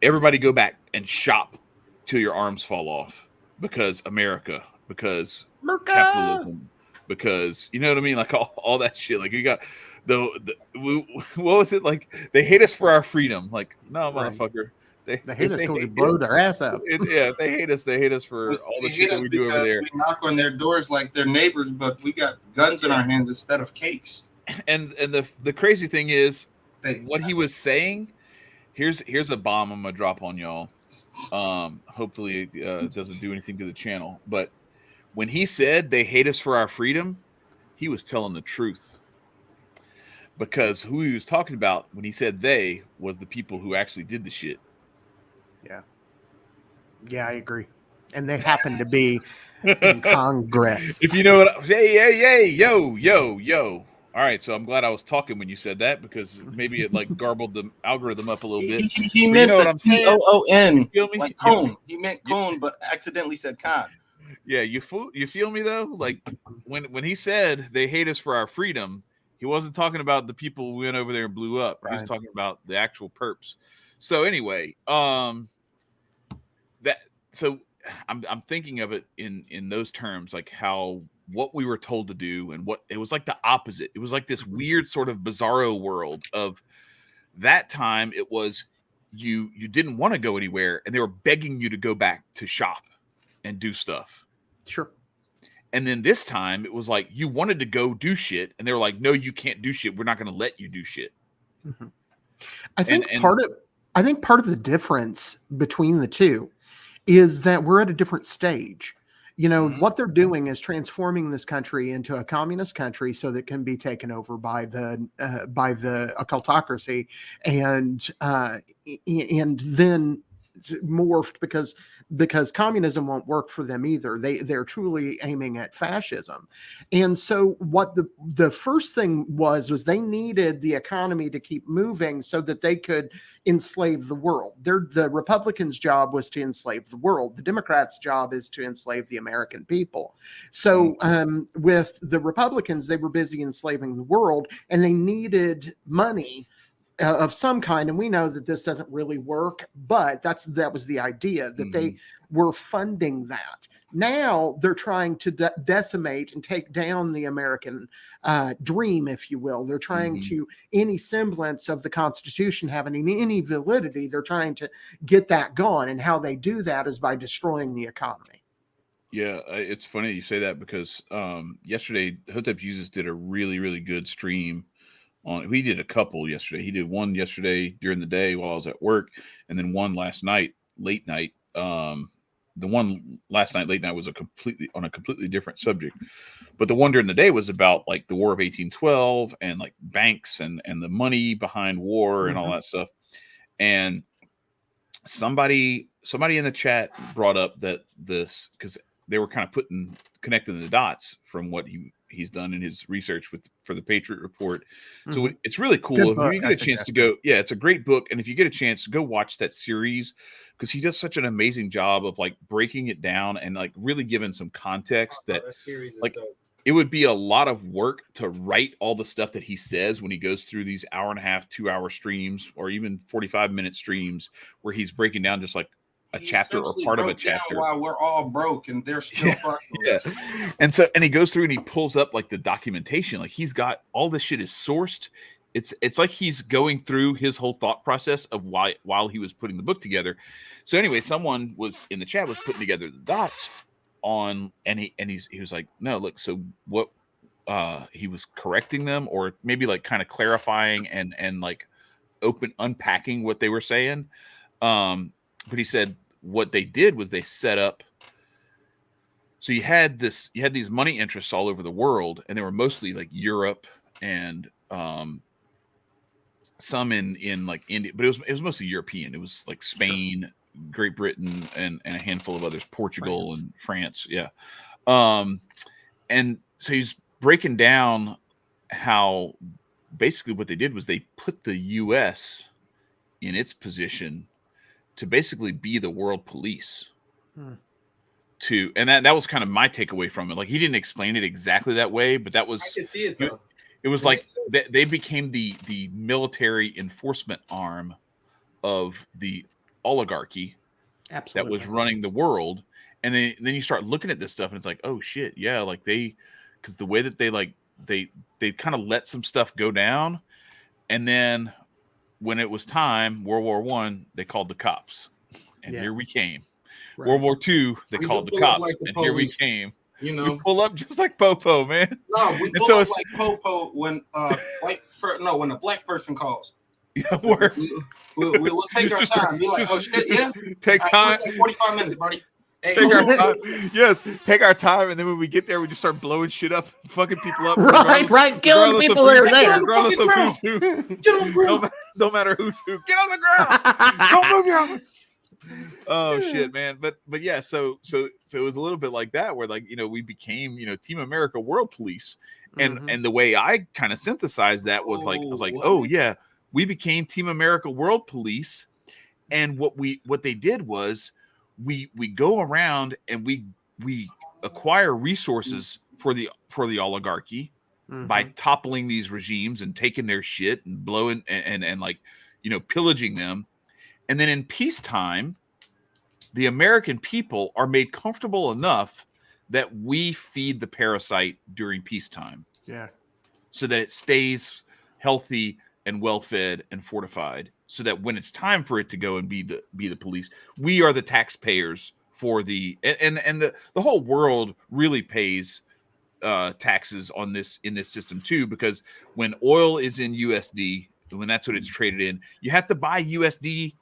everybody go back and shop till your arms fall off, because America, because capitalism, because you know what I mean, like all that shit. Like you got what was it, like they hate us for our freedom. Like, no, motherfucker. They hate us till we blow their ass up. If they hate us for all the shit that we do over there. We knock on their doors like they're neighbors, but we got guns in our hands instead of cakes. And the crazy thing is, what he was saying. Here's a bomb I'm gonna drop on y'all. Hopefully it doesn't do anything to the channel. But when he said they hate us for our freedom, he was telling the truth. Because who he was talking about when he said they was the people who actually did the shit. Yeah, I agree. And they happen to be in Congress. If you know what, hey, yo. All right, so I'm glad I was talking when you said that because maybe it like garbled the algorithm up a little bit. He But meant you know the what I'm saying? COON, You feel me? like cone. He meant cone, but accidentally said con. Yeah, you feel me though? Like when he said they hate us for our freedom, he wasn't talking about the people who went over there and blew up. He was talking about the actual perps. So anyway, that so I'm thinking of it in those terms, like how what we were told to do and what it was like the opposite. It was like this weird sort of bizarro world of that time. It was you didn't want to go anywhere and they were begging you to go back to shop and do stuff. Sure. And then this time it was like you wanted to go do shit and they were like, no, you can't do shit. We're not going to let you do shit. Mm-hmm. I think part of the difference between the two is that we're at a different stage. You know, what they're doing is transforming this country into a communist country so that it can be taken over by the occultocracy, and then morphed because communism won't work for them either. They're truly aiming at fascism. And so what the first thing was they needed the economy to keep moving so that they could enslave the world. The Republicans' job was to enslave the world. The Democrats' job is to enslave the American people. So with the Republicans, they were busy enslaving the world and they needed money of some kind, and we know that this doesn't really work, but that was the idea, that they were funding that. Now they're trying to decimate and take down the American dream, if you will. They're trying to, any semblance of the Constitution having any validity, they're trying to get that gone, and how they do that is by destroying the economy. Yeah, it's funny you say that because yesterday Hotep Jesus did a really, really good stream. He did a couple yesterday. He did one yesterday during the day while I was at work, and then one last night, late night. The one last night, late night, was on a completely different subject. But the one during the day was about like the War of 1812 and like banks and the money behind war and all that stuff. And somebody in the chat brought up that this, because they were kind of connecting the dots from what he's done in his research for the Patriot Report. So it's really cool. If you get a chance to go, it's a great book. And if you get a chance to go watch that series, because he does such an amazing job of like breaking it down and like really giving some context that series is like dope. It would be a lot of work to write all the stuff that he says when he goes through these 1.5, 2-hour streams, or even 45-minute streams where he's breaking down just like a chapter or part of a chapter. While we're all broke and they're still And he goes through and he pulls up like the documentation. Like he's got all this shit is sourced. It's like he's going through his whole thought process of while he was putting the book together. So anyway, someone was in the chat was putting together the dots on, and he was like, no, look, so what he was correcting them, or maybe like kind of clarifying and like unpacking what they were saying. But he said what they did was they set up. So you had these money interests all over the world, and they were mostly like Europe and some in like India, but it was mostly European. It was like Spain, Great Britain, and a handful of others, Portugal and France. Yeah. And so he's breaking down how basically what they did was they put the US in its position to basically be the world police. And that was kind of my takeaway from it. Like he didn't explain it exactly that way, but that was, I can see it though. It was like they became the military enforcement arm of the oligarchy that was running the world. And then you start looking at this stuff and it's like, oh shit, yeah, like because the way that they kind of let some stuff go down, and then when it was time, World War I, they called the cops, and here we came. World War II, they called the cops, and here we came. You know, we pull up just like Popo, man. No, we pull up like Popo when when a black person calls. Yeah, we'll take our time. Be like, oh shit, yeah. Take time. Like 45 minutes, buddy. Hey, take our time. Yes, take our time, and then when we get there, we just start blowing shit up, fucking people up. Right, killing people that are there. Regardless of who's who. Get on the ground. No matter who's who. Get on the ground. Don't move your arms. Oh shit, man. But yeah, so it was a little bit like that, where like, we became, Team America World Police. And the way I kind of synthesized that was like, I was like, oh yeah, we became Team America World Police. And what they did was we go around and we acquire resources for the oligarchy by toppling these regimes and taking their shit and blowing and like, pillaging them. And then in peacetime, the American people are made comfortable enough that we feed the parasite during peacetime. Yeah. So that it stays healthy and well-fed and fortified, so that when it's time for it to go and be the police, we are the taxpayers for the whole world really pays taxes on this in this system too, because when oil is in USD, when that's what it's traded in, you have to buy USD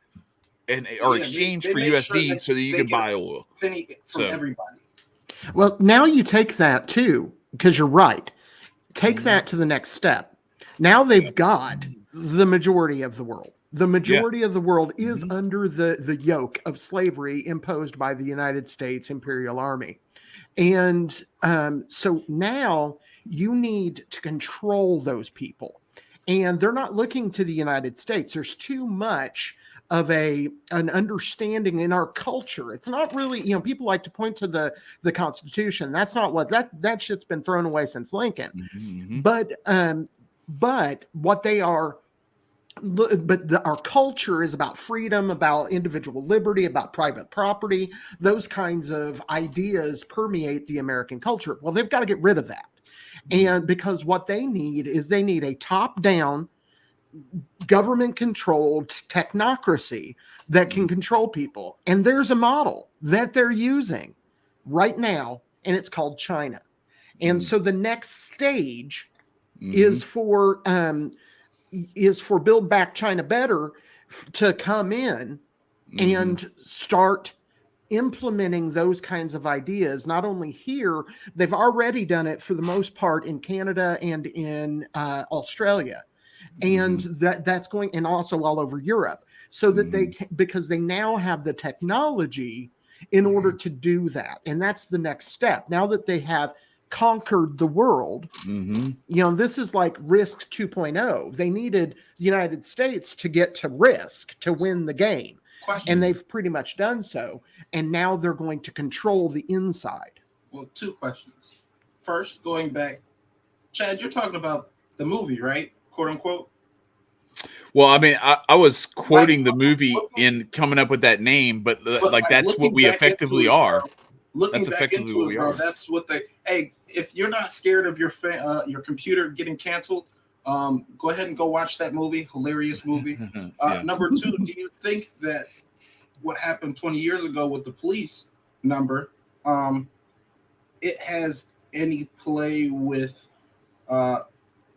or exchange for USD so that you can buy oil. From everybody. Well, now you take that too, because you're right. Take that to the next step. Now they've got the majority of the world. The majority of the world is under the yoke of slavery imposed by the United States Imperial Army. And so now you need to control those people. And they're not looking to the United States. There's too much of an understanding in our culture. It's not really, people like to point to the Constitution. That's not what that shit's been thrown away since Lincoln. But what they are, our culture is about freedom, about individual liberty, about private property. Those kinds of ideas permeate the American culture. Well, they've got to get rid of that. And because what they need is a top-down, government-controlled technocracy that can control people. And there's a model that they're using right now, and it's called China. And so the next stage is for Build Back China Better to come in and start implementing those kinds of ideas. Not only here, they've already done it for the most part in Canada and in Australia. And that's going, and also all over Europe, so that they can, because they now have the technology in order to do that. And that's the next step. Now that they have conquered the world, this is like Risk 2.0. They needed the United States to get to Risk to win the game. And they've pretty much done so. And now they're going to control the inside. Well, two questions. First, going back, Chad, you're talking about the movie, right? Quote unquote. Well, I mean, I was quoting the movie in coming up with that name, but like that's what we effectively are. Looking back into it, bro, that's what they. Hey, if you're not scared of your computer getting canceled, go ahead and go watch that movie. Hilarious movie. Number two, do you think that what happened 20 years ago with the police number, it has any play with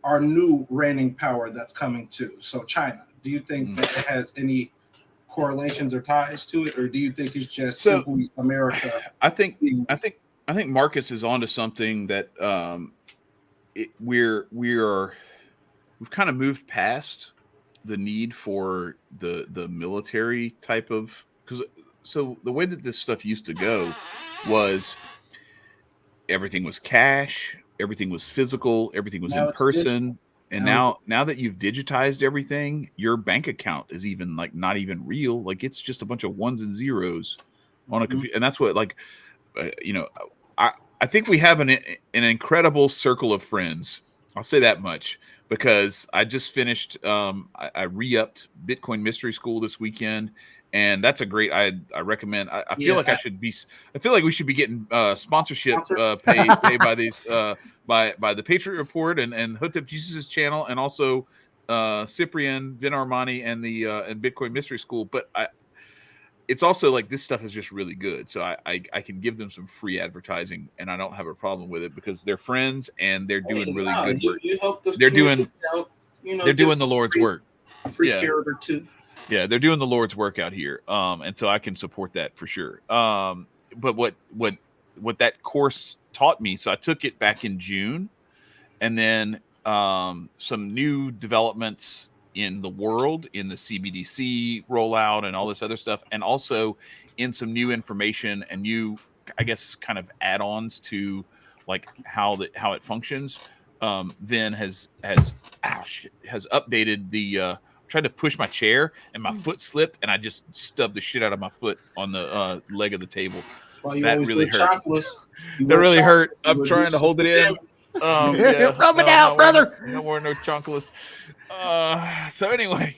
our new reigning power that's coming too? So China, do you think that it has any correlations or ties to it, or do you think it's just simply America? I think Marcus is onto something that we've kind of moved past the need for the military type of, so the way that this stuff used to go was everything was cash, everything was physical, everything was in person. And now that you've digitized everything, your bank account is even like not even real. Like it's just a bunch of ones and zeros on a computer. And that's what I think we have an incredible circle of friends. I'll say that much, because I just finished, I re-upped Bitcoin Mystery School this weekend. And that's a great, I recommend. I feel like I feel like we should be getting sponsorship paid by these by the Patriot Report and Hooked Up Jesus' channel, and also Cyprian, Vin Armani, and the and Bitcoin Mystery School. But it's also like this stuff is just really good, so I can give them some free advertising, and I don't have a problem with it because they're friends and they're doing really good work. You help the they're doing out, they're doing the Lord's work. Free carrot or two. Yeah, they're doing the Lord's work out here, and so I can support that for sure. But what that course taught me, so I took it back in June, and then some new developments in the world, in the CBDC rollout and all this other stuff, and also in some new information and new, I guess, kind of add-ons to like how it functions. Vin has updated the. Tried to push my chair and my foot slipped and I just stubbed the shit out of my foot on the leg of the table. That really hurt. That really hurt. I'm trying to hold it in. Rub it out, brother. No more no chunkless. So anyway,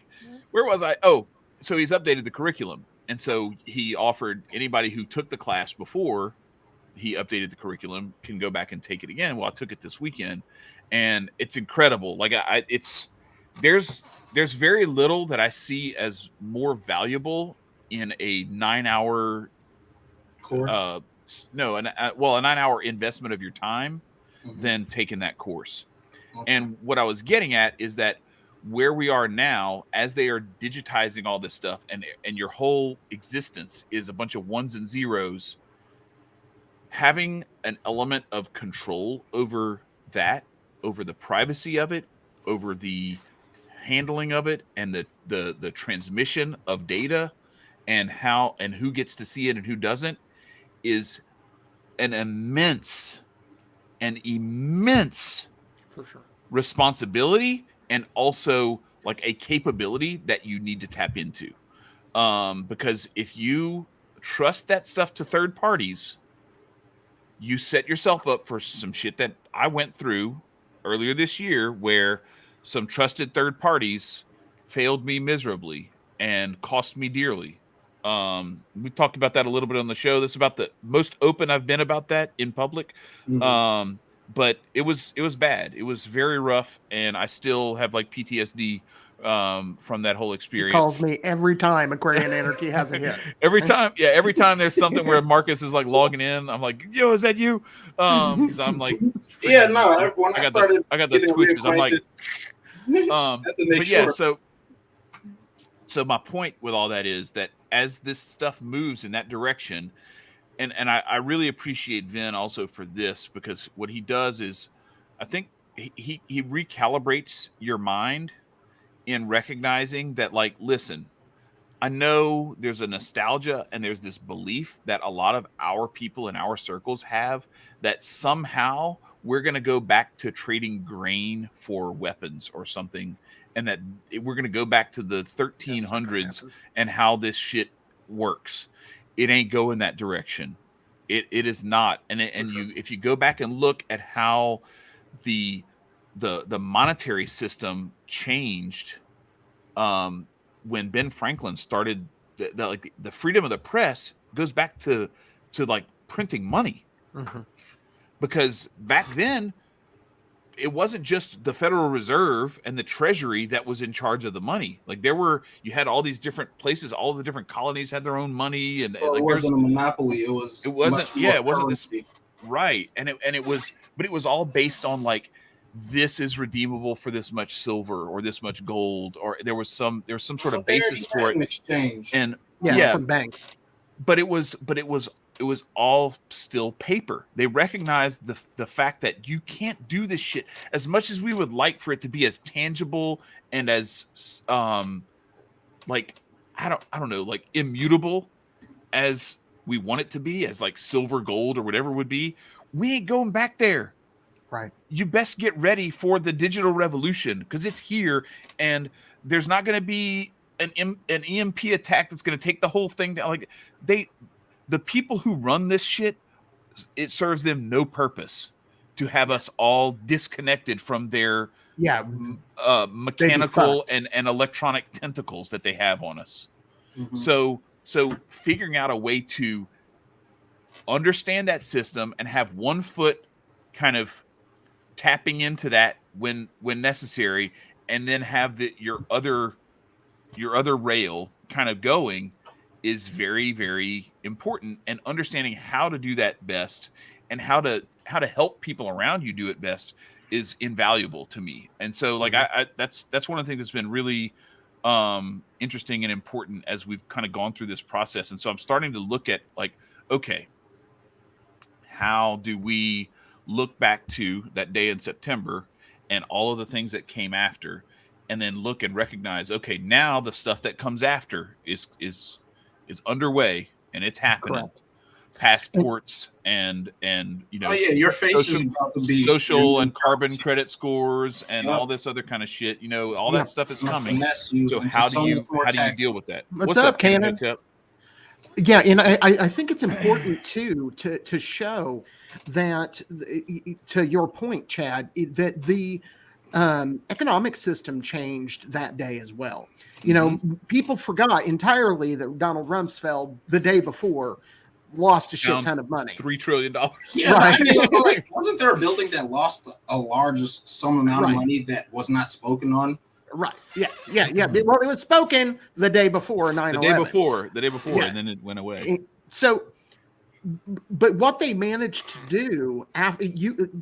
where was I? Oh, so he's updated the curriculum, and so he offered anybody who took the class before he updated the curriculum can go back and take it again. Well, I took it this weekend, and it's incredible. Like there's very little that I see as more valuable in a 9-hour course. A 9-hour investment of your time than taking that course. Okay. And what I was getting at is that where we are now, as they are digitizing all this stuff, and your whole existence is a bunch of ones and zeros, having an element of control over that, over the privacy of it, over the handling of it, and the transmission of data, and how and who gets to see it and who doesn't, is an immense for sure responsibility, and also like a capability that you need to tap into. Because if you trust that stuff to third parties, you set yourself up for some shit that I went through earlier this year, where some trusted third parties failed me miserably and cost me dearly. We talked about that a little bit on the show. That's about the most open I've been about that in public. But it was bad. It was very rough, and I still have like PTSD from that whole experience. He calls me every time Aquarian Anarchy has a hit. every time there's something where Marcus is like logging in, I'm like, yo, is that you? Because I'm like, yeah, no. When I got the twitches. I'm like, but yeah, sure. So my point with all that is that as this stuff moves in that direction, and I really appreciate Vin also for this, because what he does is, I think he recalibrates your mind in recognizing that, like, listen, I know there's a nostalgia and there's this belief that a lot of our people in our circles have, that somehow we're going to go back to trading grain for weapons or something, and that we're going to go back to the 1300s and how this shit works. It ain't going that direction. It is not. And if you go back and look at how the monetary system changed when Ben Franklin started, the freedom of the press goes back to like printing money. Because back then it wasn't just the Federal Reserve and the Treasury that was in charge of the money. Like you had all these different places, all the different colonies had their own money, and so like, it wasn't a monopoly. It wasn't this, right. And it was all based on like, this is redeemable for this much silver or this much gold, or there was some sort of basis for it. An exchange. And from banks. But it was all still paper. They recognized the fact that you can't do this shit, as much as we would like for it to be as tangible and as like I don't know, like immutable as we want it to be, as like silver, gold, or whatever it would be. We ain't going back there. Right. You best get ready for the digital revolution, because it's here, and there's not going to be an EMP attack that's going to take the whole thing down. Like the people who run this shit, it serves them no purpose to have us all disconnected from their mechanical and electronic tentacles that they have on us. So figuring out a way to understand that system and have one foot kind of tapping into that when necessary, and then have your other rail kind of going, is very, very important. And understanding how to do that best and how to help people around you do it best is invaluable to me. And so like that's one of the things that's been really interesting and important as we've kind of gone through this process. And so I'm starting to look at like, okay, how do we look back to that day in September and all of the things that came after, and then look and recognize, okay, now the stuff that comes after is underway and it's happening. Correct. Passports and you know, Oh yeah, your face is about to be social and carbon credit scores and all this other kind of shit. You know, all that stuff is coming. So how do you deal with that? What's up, Cannon? Yeah, and I think it's important too to show that, to your point, Chad, that the economic system changed that day as well. You know, people forgot entirely that Donald Rumsfeld the day before lost a shit ton of money, $3 trillion. Yeah, right. I mean, like, wasn't there a building that lost a large some amount of money that was not spoken on? Right. Yeah. Well, it was spoken the day before 9/11. The day before, and then it went away. So, but what they managed to do, after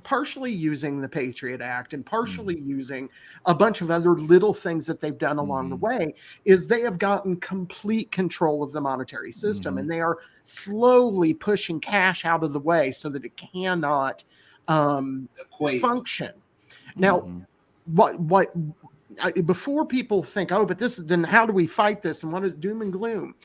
partially using the Patriot Act and partially using a bunch of other little things that they've done along the way, is they have gotten complete control of the monetary system, and they are slowly pushing cash out of the way so that it cannot function. Now, what before people think, oh, but then how do we fight this, and what is doom and gloom?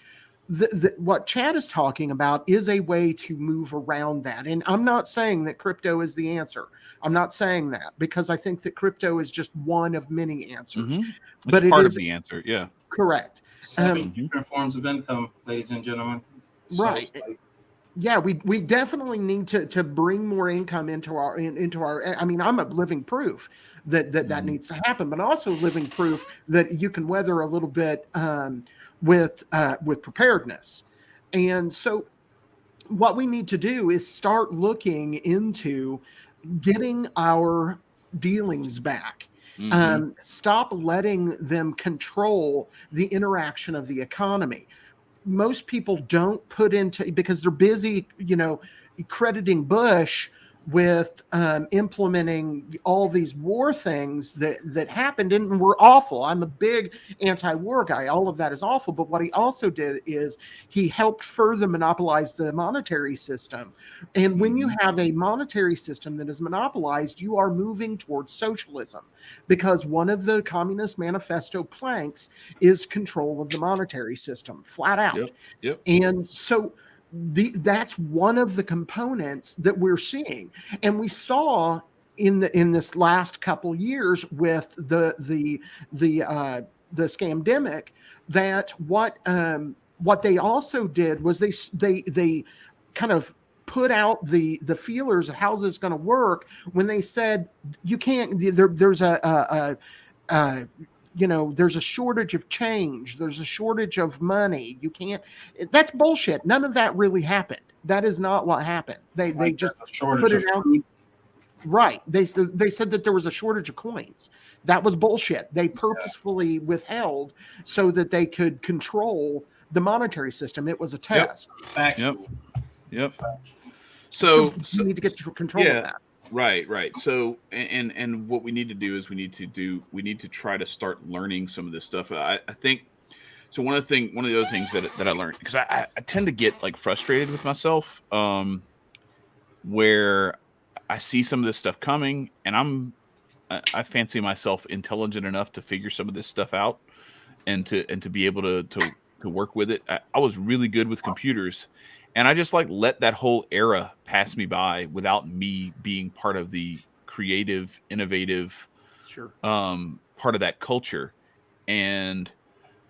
What Chad is talking about is a way to move around that. And I'm not saying that crypto is the answer. I'm not saying that, because I think that crypto is just one of many answers. But it's part of the answer. Yeah. Correct. 7 different forms of income, ladies and gentlemen. Right. Yeah, we definitely need to bring more income into our. I mean, I'm a living proof that needs to happen, but also living proof that you can weather a little bit with preparedness. And so, what we need to do is start looking into getting our dealings back. Stop letting them control the interaction of the economy. Most people don't put into, because they're busy, you know, crediting Bush with implementing all these war things that happened and were awful. I'm a big anti-war guy. All of that is awful. But what he also did is he helped further monopolize the monetary system. And when you have a monetary system that is monopolized, you are moving towards socialism, because one of the Communist Manifesto planks is control of the monetary system, flat out. Yep. And so that's one of the components that we're seeing, and we saw in this last couple years with the scamdemic, that what they also did was they kind of put out the feelers of how's this going to work, when they said you can't, there's there's a shortage of change. There's a shortage of money. You can't. That's bullshit. None of that really happened. That is not what happened. They just put it out. Right. They said that there was a shortage of coins. That was bullshit. They purposefully withheld so that they could control the monetary system. It was a test. Yep. So you need to get control of that. Right. So, and what we need to do is we need to try to start learning some of this stuff. I think so. One of the other things that I learned, because I tend to get like frustrated with myself, where I see some of this stuff coming, and I fancy myself intelligent enough to figure some of this stuff out, and to be able to work with it. I was really good with computers. And I just let that whole era pass me by without me being part of the creative, innovative, part of that culture. And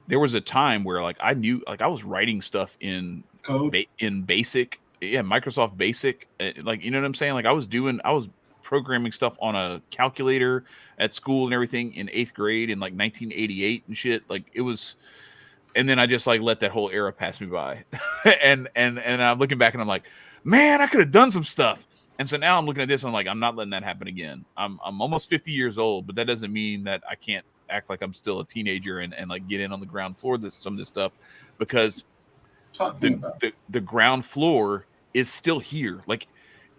there was a time where I knew, I was writing stuff in code, in Basic, Microsoft Basic, you know what I'm saying? I was programming stuff on a calculator at school and everything in 8th grade in 1988 and shit. It was. And then I just let that whole era pass me by, and I'm looking back and I'm like, man, I could have done some stuff. And so now I'm looking at this and I'm like, I'm not letting that happen again. I'm almost 50 years old, but that doesn't mean that I can't act like I'm still a teenager and get in on the ground floor of some of this stuff, because the ground floor is still here.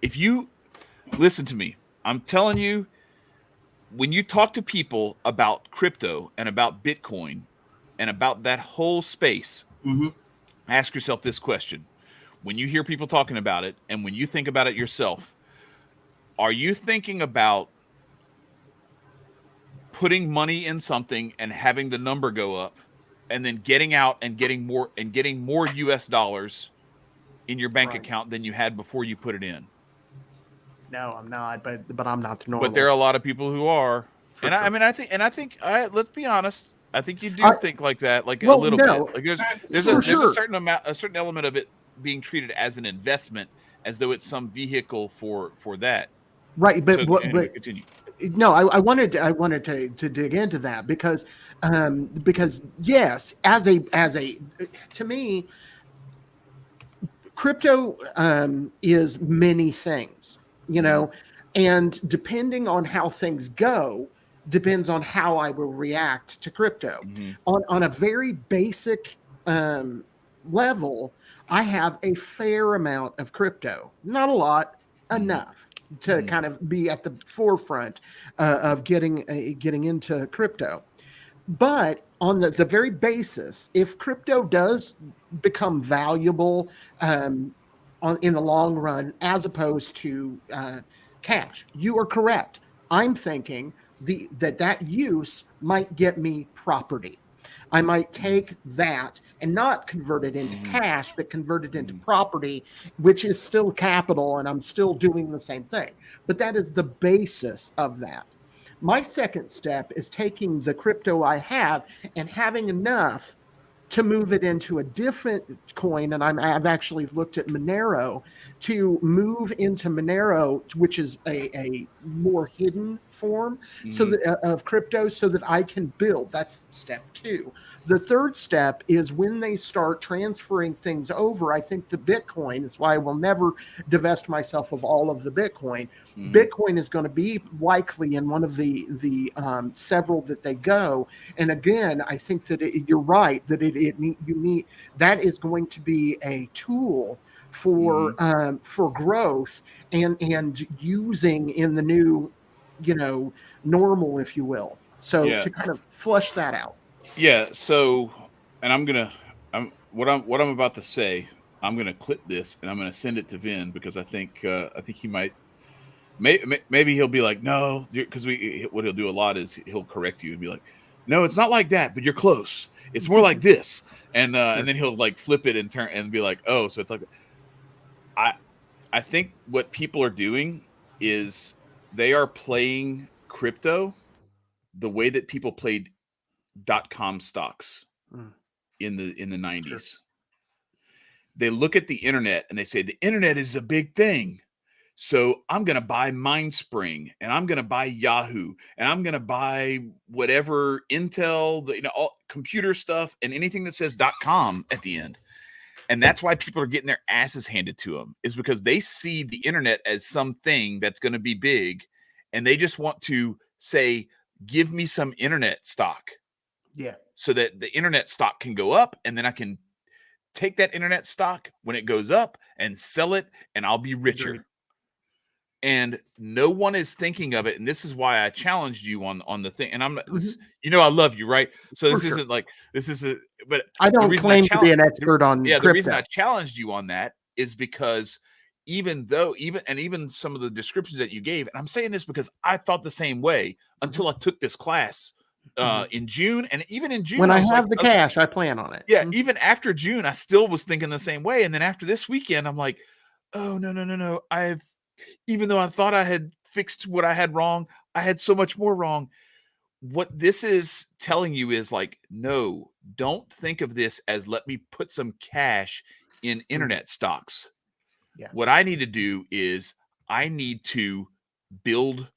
If you listen to me, I'm telling you, when you talk to people about crypto and about Bitcoin and about that whole space, ask yourself this question. When you hear people talking about it, and when you think about it yourself, are you thinking about putting money in something and having the number go up, and then getting out and getting more US dollars in your bank account than you had before you put it in. No, I'm not, but I'm not the normal. But there are a lot of people who are. For And sure. I think let's be honest, I think you do think like that, like a little no, bit. Like there's sure. a certain element of it being treated as an investment, as though it's some vehicle for that. Right, but So, anyway, continue. No, I wanted to dig into that because yes, as a to me, crypto is many things, you know, and depending on how things go, depends on how I will react to crypto. On a very basic level, I have a fair amount of crypto, not a lot, enough to kind of be at the forefront of getting into crypto. But on the very basis, if crypto does become valuable in the long run, as opposed to cash, you are correct. I'm thinking that use might get me property. I might take that and not convert it into cash, but convert it into property, which is still capital, and I'm still doing the same thing. But that is the basis of that. My second step is taking the crypto I have and having enough to move it into a different coin. And I've actually looked at Monero to move into Monero, which is a more hidden form so that, of crypto, so that I can build. That's step 2. The third step is when they start transferring things over, I think the Bitcoin is why I will never divest myself of all of the Bitcoin. Bitcoin is going to be likely in one of the several that they go. And again, I think that you're right, that you need, that is going to be a tool for growth and using in the new, normal, if you will. So to kind of flush that out. Yeah. So, and what I'm about to say, I'm gonna clip this and I'm gonna send it to Vin because I think he might. Maybe he'll be like, no, because what he'll do a lot is he'll correct you and be like, no, it's not like that, but you're close. It's more like this, and then he'll like flip it and turn and be like, oh, so it's like. I think what people are doing is they are playing crypto the way that people played .com stocks in the 90s. Sure. They look at the internet and they say the internet is a big thing. So I'm going to buy Mindspring and I'm going to buy Yahoo and I'm going to buy whatever Intel, all computer stuff and anything that says .com at the end. And that's why people are getting their asses handed to them, is because they see the internet as something that's going to be big. And they just want to say, give me some internet stock. Yeah. So that the internet stock can go up and then I can take that internet stock when it goes up and sell it and I'll be richer. Agreed. And no one is thinking of it. And this is why I challenged you on the thing. And I'm not, I love you, right? So this isn't like, but I don't claim to be an expert on crypto. The reason I challenged you on that is because even some of the descriptions that you gave, and I'm saying this because I thought the same way until I took this class in June. And even in June, when I have the cash, I plan on it. Yeah. Even after June, I still was thinking the same way. And then after this weekend, I'm like, oh, no. Even though I thought I had fixed what I had wrong, I had so much more wrong. What this is telling you is like, no, don't think of this as let me put some cash in internet stocks. Yeah. What I need to do is I need to build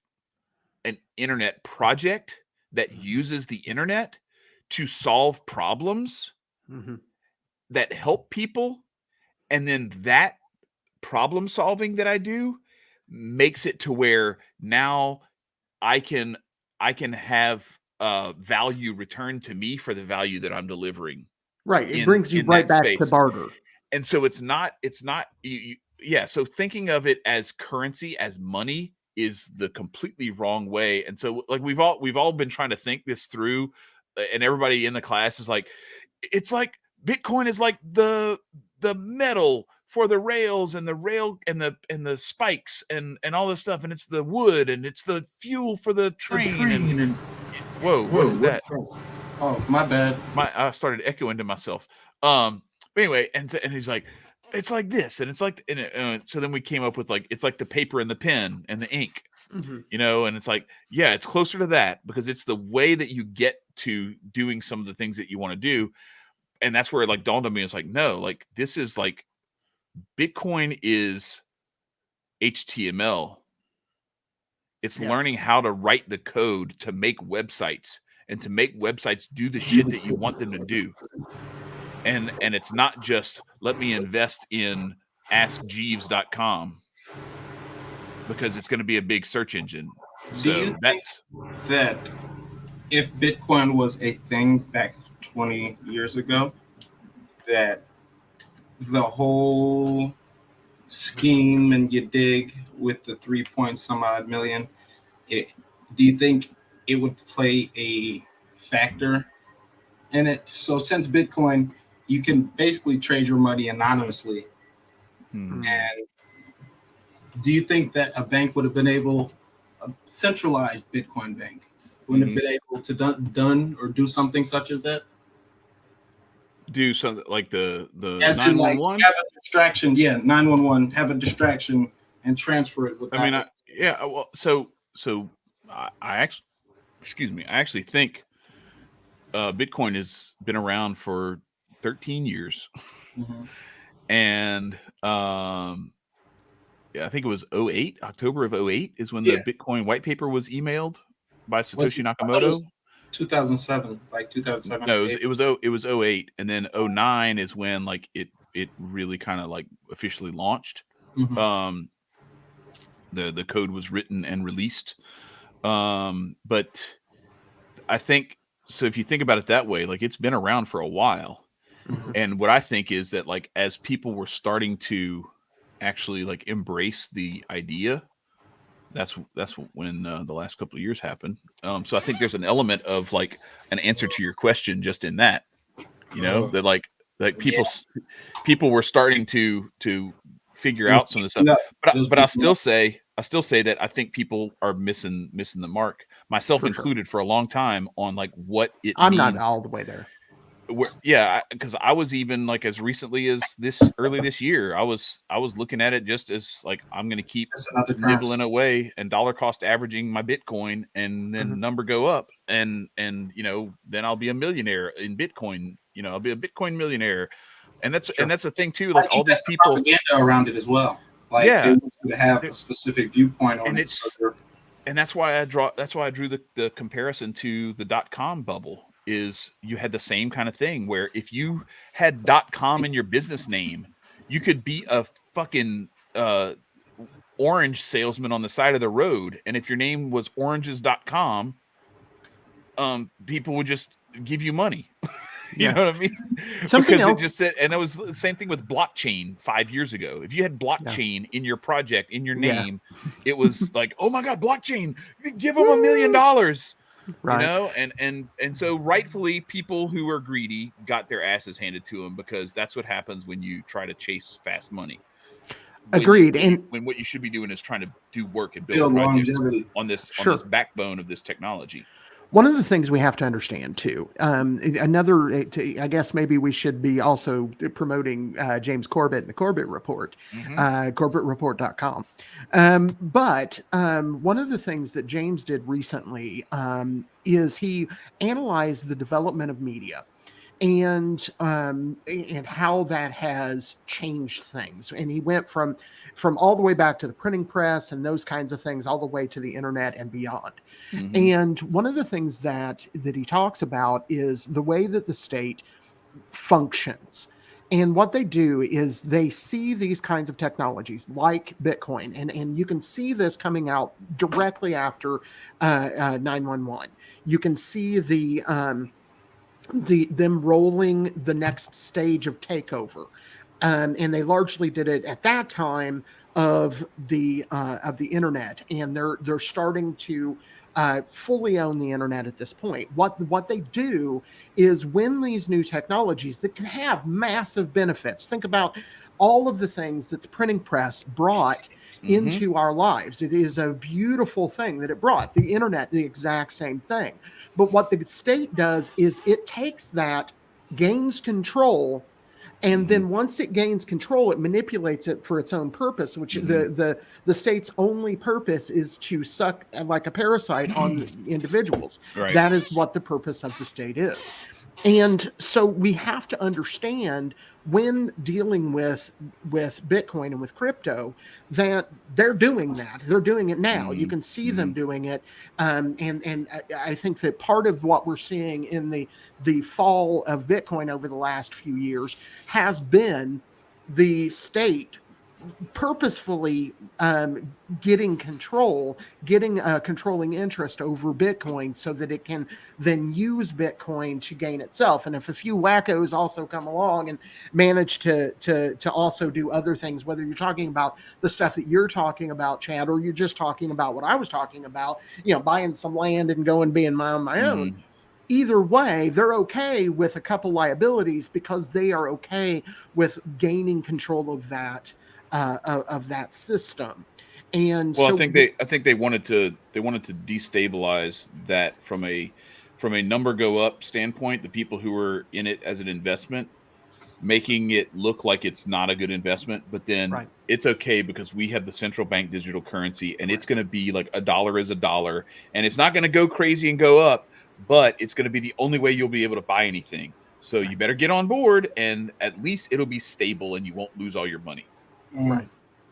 an internet project that uses the internet to solve problems that help people. And then that problem solving that I do makes it to where now I can have value returned to me for the value that I'm delivering. Right. It brings you right back to barter. And so it's not so thinking of it as currency, as money, is the completely wrong way. And so like we've all been trying to think this through, and everybody in the class is like, it's like Bitcoin is like the metal for the rails and the rail and the spikes and all this stuff, and it's the wood and it's the fuel for the train and Whoa, what is that? Oh, my bad. I started echoing to myself. But anyway, and he's like, it's like this, and it's like, so then we came up with like, it's like the paper and the pen and the ink, you know, and it's like, yeah, it's closer to that because it's the way that you get to doing some of the things that you want to do, and that's where it like dawned on me. It's like, no, like this is like Bitcoin is HTML. It's learning how to write the code to make websites and to make websites do the shit that you want them to do. And it's not just let me invest in askjeeves.com because it's going to be a big search engine. Do you think that if Bitcoin was a thing back 20 years ago, that the whole scheme and you dig with the 3 point some odd million, do you think it would play a factor in it? So since Bitcoin, you can basically trade your money anonymously. And do you think that a bank would have been able, a centralized Bitcoin bank, wouldn't have been able to done or do something such as that? Do something like the as 911? in like have a distraction, 911, have a distraction and transfer it without. I mean, well, so I actually think Bitcoin has been around for 13 years. And I think it was 08, October of 08 is when the Bitcoin white paper was emailed by Satoshi Nakamoto. 2007, like 2007. No, it was 08, and then 09 is when like it really kind of like officially launched. The code was written and released. But I think so if you think about it that way, like it's been around for a while. And what I think is that like as people were starting to actually like embrace the idea, that's when the last couple of years happened. So I think there's an element of like an answer to your question just in that, you know, that like people were starting to figure out some of this stuff. But I still say that I think people are missing the mark, myself included, for a long time on like what it I'm means. not all the way there. Because I was even like as recently as early this year, I was looking at it just as like I'm going to keep nibbling away and dollar cost averaging my Bitcoin, and then number go up, and you know then I'll be a millionaire in Bitcoin. You know, I'll be a Bitcoin millionaire, and that's the thing too. Like all these people propaganda around it as well. Like they want you to have a specific viewpoint on it. And that's why I drew the comparison to the .com bubble. Is you had the same kind of thing where if you had .com in your business name, you could be a fucking orange salesman on the side of the road, and if your name was oranges.com, people would just give you money. You know what I mean? Something else. It just said, and that was the same thing with blockchain 5 years ago. If you had blockchain in your project, in your name, it was like, oh my God, blockchain, give them $1 million. Right. You know, and so rightfully people who are greedy got their asses handed to them, because that's what happens when you try to chase fast money. Agreed. When what you should be doing is trying to do work and build projects on this backbone of this technology. One of the things we have to understand too, I guess maybe we should be also promoting James Corbett and the Corbett Report, corbettreport.com. But one of the things that James did recently is he analyzed the development of media and how that has changed things. And he went from all the way back to the printing press and those kinds of things, all the way to the internet and beyond. And one of the things that he talks about is the way that the state functions. And what they do is they see these kinds of technologies like Bitcoin, and you can see this coming out directly after 911. You can see them rolling the next stage of takeover, and they largely did it at that time of the internet, and they're starting to fully own the internet at this point. What they do is when these new technologies that can have massive benefits. Think about all of the things that the printing press brought into our lives. It is a beautiful thing that it brought. The internet, the exact same thing. But what the state does is it takes that, gains control, and then once it gains control, it manipulates it for its own purpose, which the state's only purpose is to suck like a parasite on individuals. Right. That is what the purpose of the state is. And so we have to understand, when dealing with Bitcoin and with crypto, that they're doing that. They're doing it now. You can see them doing it. And I think that part of what we're seeing in the fall of Bitcoin over the last few years has been the state purposefully getting a controlling interest over Bitcoin so that it can then use Bitcoin to gain itself. And if a few wackos also come along and manage to also do other things, whether you're talking about the stuff that you're talking about, Chad, or you're just talking about what I was talking about, buying some land and going being my own, either way, they're okay with a couple liabilities because they are okay with gaining control of that system. And well, so I think they wanted to destabilize that from a number go up standpoint. The people who were in it as an investment, making it look like it's not a good investment, but then it's okay because we have the central bank digital currency, and it's going to be like a dollar is a dollar, and it's not going to go crazy and go up, but it's going to be the only way you'll be able to buy anything. So you better get on board, and at least it'll be stable, and you won't lose all your money. Right.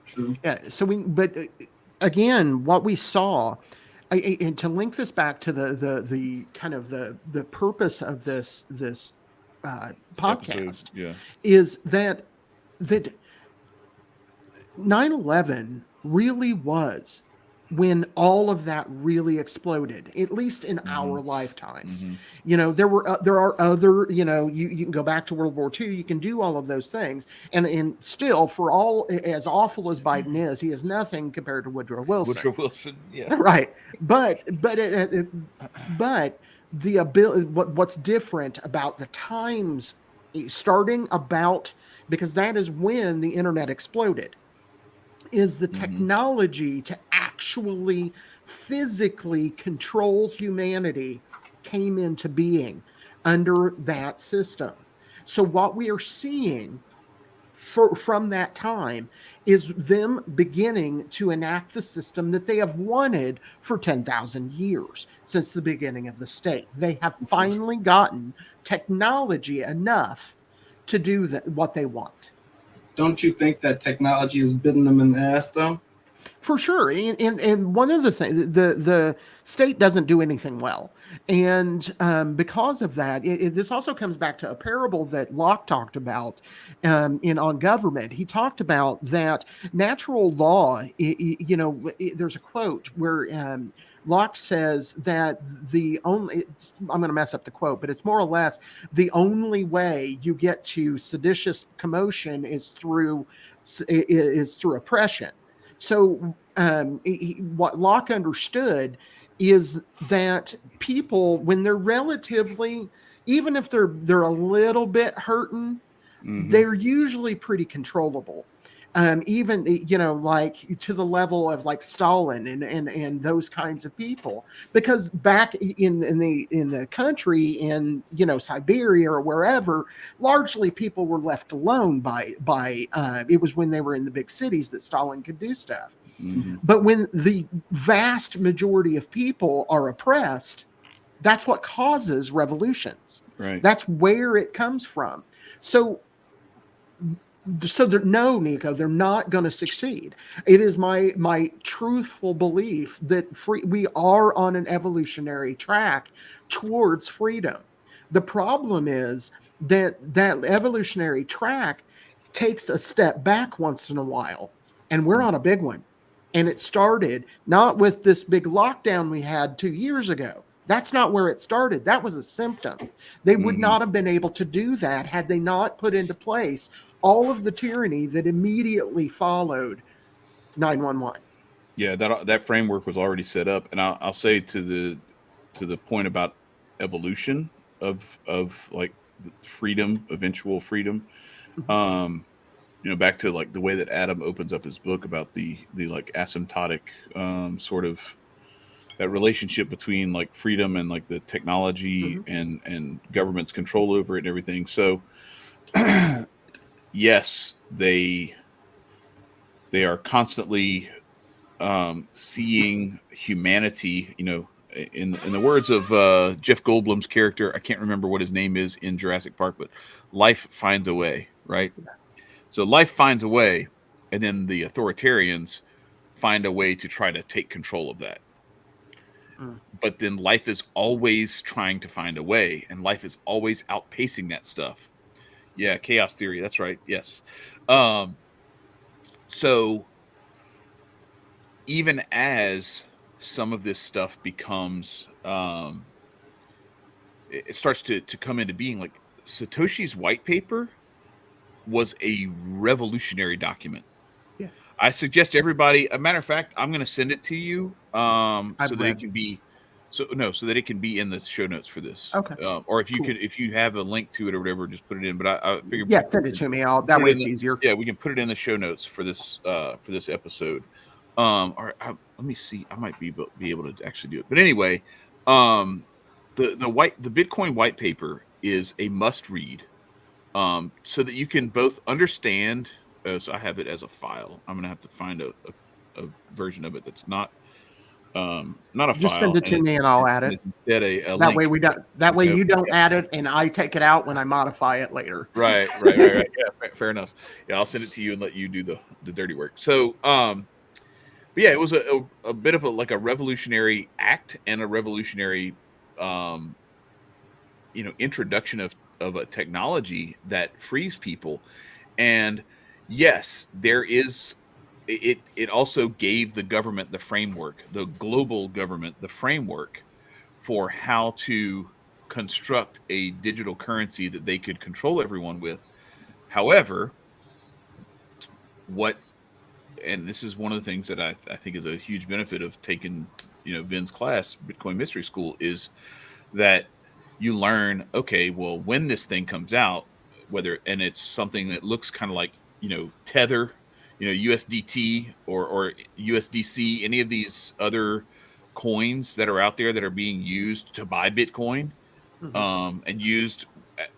True. Yeah. So but again, what we saw, and to link this back to the kind of the purpose of this podcast, is that 9/11 really was when all of that really exploded, at least in our lifetimes. There are other, you can go back to World War II, you can do all of those things. And still, for all as awful as Biden is, he is nothing compared to Woodrow Wilson. Yeah. Right. But the ability, what's different about the times starting about, because that is when the internet exploded, is the technology to actually physically control humanity came into being under that system. So what we are seeing from that time is them beginning to enact the system that they have wanted for 10,000 years, since the beginning of the state. They have finally gotten technology enough to do what they want. Don't you think that technology is bitten them in the ass, though? For sure. And one of the things, the state doesn't do anything well. And because of that, this also comes back to a parable that Locke talked about on government. He talked about that natural law, there's a quote where Locke says that I'm going to mess up the quote, but it's more or less the only way you get to seditious commotion is through oppression. So what Locke understood is that people, when they're relatively, even if they're a little bit hurting, they're usually pretty controllable. Even, like to the level of like Stalin and those kinds of people, because back in the country, in Siberia or wherever, largely people were left alone by it was when they were in the big cities that Stalin could do stuff. But when the vast majority of people are oppressed, that's what causes revolutions. Right. That's where it comes from. So no, Nicco, they're not going to succeed. It is my truthful belief that we are on an evolutionary track towards freedom. The problem is that evolutionary track takes a step back once in a while, and we're on a big one. And it started not with this big lockdown we had 2 years ago. That's not where it started. That was a symptom. They would not have been able to do that had they not put into place all of the tyranny that immediately followed 9/11. Yeah, that framework was already set up, and I'll say to the point about evolution of like freedom, eventual freedom. back to like the way that Adam opens up his book about the like asymptotic sort of that relationship between like freedom and like the technology and government's control over it and everything. So yes, they are constantly seeing humanity, in the words of Jeff Goldblum's character, I can't remember what his name is in Jurassic Park, but life finds a way, right? So life finds a way, and then the authoritarians find a way to try to take control of that. But then life is always trying to find a way, and life is always outpacing that stuff. Yeah, chaos theory. That's right. Yes. So even as some of this stuff becomes, it starts to come into being, like Satoshi's white paper was a revolutionary document. Yeah. I suggest everybody, a matter of fact, I'm going to send it to you so that it can be in the show notes for this. Okay. Or if you have a link to it or whatever, just put it in. But I figure, send it to me. That way it's easier. Yeah, we can put it in the show notes for this episode. Let me see. I might be able to actually do it. But anyway, the Bitcoin white paper is a must read, so that you can both understand. So I have it as a file. I'm gonna have to find a version of it that's not a file. Just send it to me and I'll add it. Instead, a that link. way we don't. That way you don't add it and I take it out when I modify it later. Right. Yeah, fair enough. Yeah, I'll send it to you and let you do the dirty work. So, but yeah, it was a bit of a revolutionary act and a revolutionary, introduction of a technology that frees people. And yes, there is. It also gave the government the framework, the global government, the framework for how to construct a digital currency that they could control everyone with. However, and this is one of the things that I think is a huge benefit of taking, Vin's class, Bitcoin Mystery School, is that you learn, okay, well, when this thing comes out, and it's something that looks kind of like, Tether, USDT or USDC, any of these other coins that are out there that are being used to buy Bitcoin, and used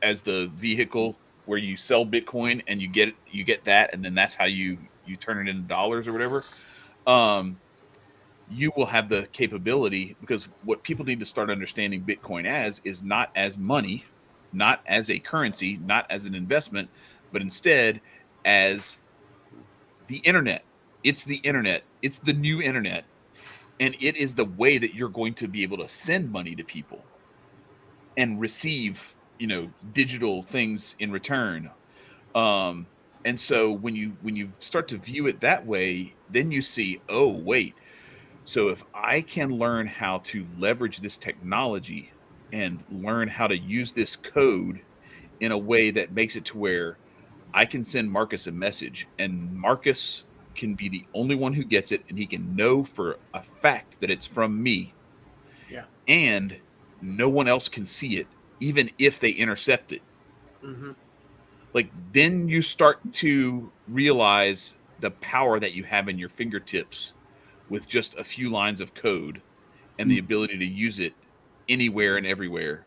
as the vehicle where you sell Bitcoin and you get that, and then that's how you turn it into dollars or whatever. You will have the capability, because what people need to start understanding Bitcoin as is not as money, not as a currency, not as an investment, but instead as the internet. It's the internet. It's the new internet. And it is the way that you're going to be able to send money to people and receive, digital things in return. And so when you start to view it that way, then you see, oh, wait. So if I can learn how to leverage this technology and learn how to use this code in a way that makes it to where I can send Marcus a message, and Marcus can be the only one who gets it, and he can know for a fact that it's from me. Yeah. And no one else can see it, even if they intercept it. Like, then you start to realize the power that you have in your fingertips with just a few lines of code and the ability to use it anywhere and everywhere.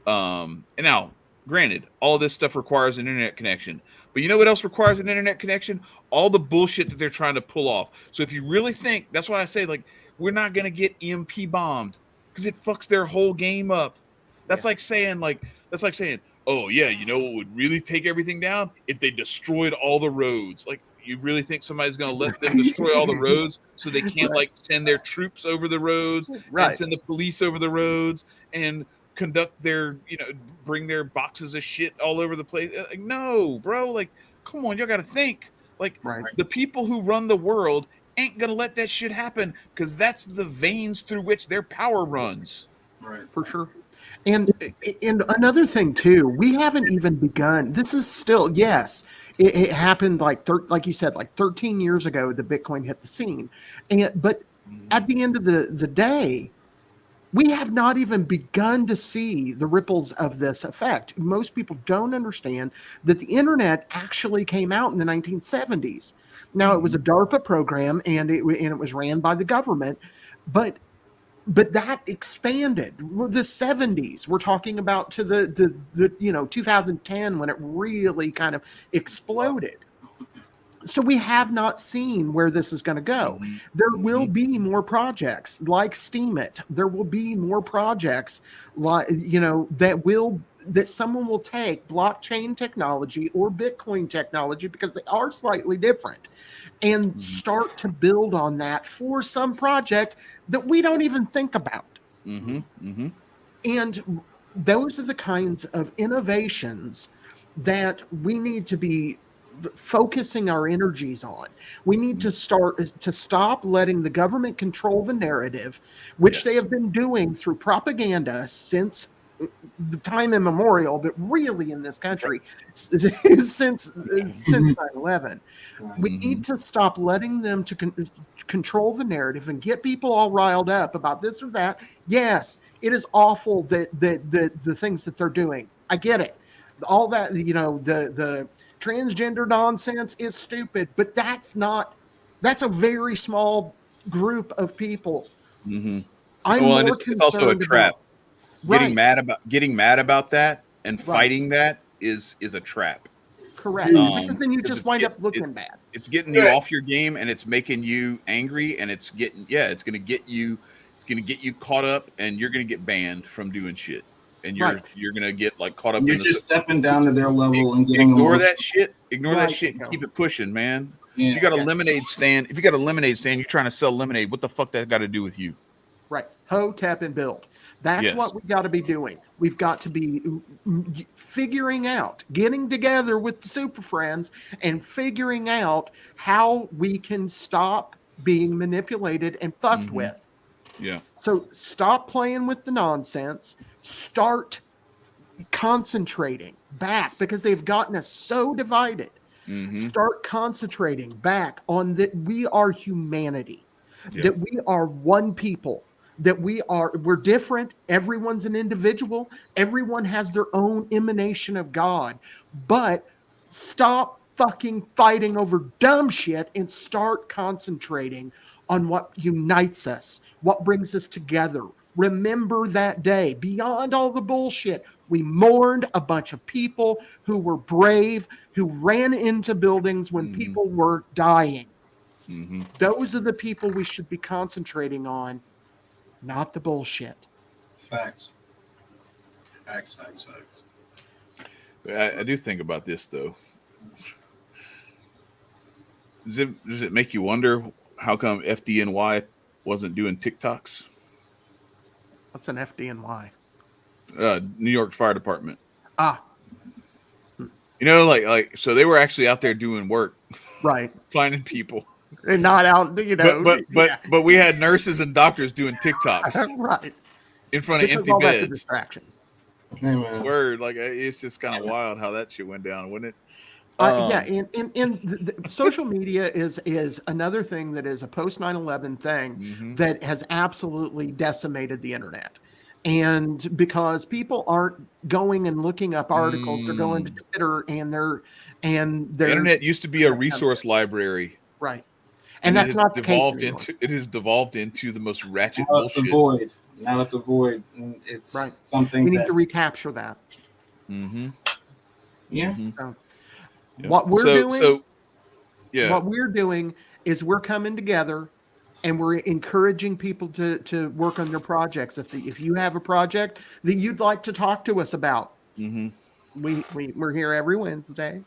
And now, granted, all this stuff requires an internet connection. But you know what else requires an internet connection? All the bullshit that they're trying to pull off. So if you really think, that's why I say, like, we're not going to get EMP bombed because it fucks their whole game up. That's like saying, oh, yeah, what would really take everything down? If they destroyed all the roads. Like, you really think somebody's going to let them destroy all the roads so they can't, send their troops over the roads and send the police over the roads and conduct their, bring their boxes of shit all over the place? Like, no, bro. Like, come on, y'all got to think. Like, the people who run the world ain't going to let that shit happen, because that's the veins through which their power runs. Right. For sure. And another thing too, we haven't even begun. This is still, yes, it happened like you said, like 13 years ago, the Bitcoin hit the scene. But at the end of the day, We have not even begun to see the ripples of this effect. Most people don't understand that the internet actually came out in the 1970s. Now, it was a DARPA program, and it was ran by the government, but that expanded. The 70s, we're talking about, to the 2010, when it really kind of exploded. So we have not seen where this is going to go. There will be more projects like Steam It. There will be more projects like, that someone will take blockchain technology or Bitcoin technology, because they are slightly different, and start to build on that for some project that we don't even think about. And those are the kinds of innovations that we need to be focusing our energies on. We need to stop letting the government control the narrative, which they have been doing through propaganda since the time immemorial, but really in this country since 9/11. We need to stop letting them to control the narrative and get people all riled up about this or that. Yes, it is awful that the things that they're doing. I get it. All that, the transgender nonsense is stupid, but that's a very small group of people. I'm more concerned. It's also a trap. Getting mad about that and fighting that is a trap. Correct. Because then you just wind up looking bad. It's getting you off your game, and it's making you angry, and it's going to get you caught up, and you're going to get banned from doing shit. And you're going to get caught up. You're just stepping down to their level and getting ignore that shit. Ignore that shit and keep it pushing, man. Yeah, if you got a lemonade stand, you're trying to sell lemonade. What the fuck that got to do with you? Right. Hoe, tap, and build. That's what we got to be doing. We've got to be figuring out, getting together with the super friends and figuring out how we can stop being manipulated and fucked with. Yeah. So stop playing with the nonsense. Start concentrating back, because they've gotten us so divided. Start concentrating back on that we are humanity, that we are one people, that we're different. Everyone's an individual. Everyone has their own emanation of God. But stop fucking fighting over dumb shit and start concentrating on what unites us, what brings us together. Remember that day. Beyond all the bullshit, we mourned a bunch of people who were brave, who ran into buildings when people were dying. Those are the people we should be concentrating on, not the bullshit. Facts. I do think about this, though. Does it make you wonder how come FDNY wasn't doing TikToks? What's an FDNY? New York Fire Department. So they were actually out there doing work, right? Finding people, and not out, But we had nurses and doctors doing TikToks, right, in front of empty beds. Distraction. Word, it's just kind of wild how that shit went down, wouldn't it? And social media is another thing that is a post 9/11 thing that has absolutely decimated the internet. And because people aren't going and looking up articles, they're going to Twitter, and the internet used to be a resource library, right? And that's not the case anymore. It has devolved into the most ratchet bullshit. Now it's a void. It's something we need to recapture that. Yeah. What we're doing is we're coming together, and we're encouraging people to work on their projects. If you have a project that you'd like to talk to us about, we're here every Wednesday.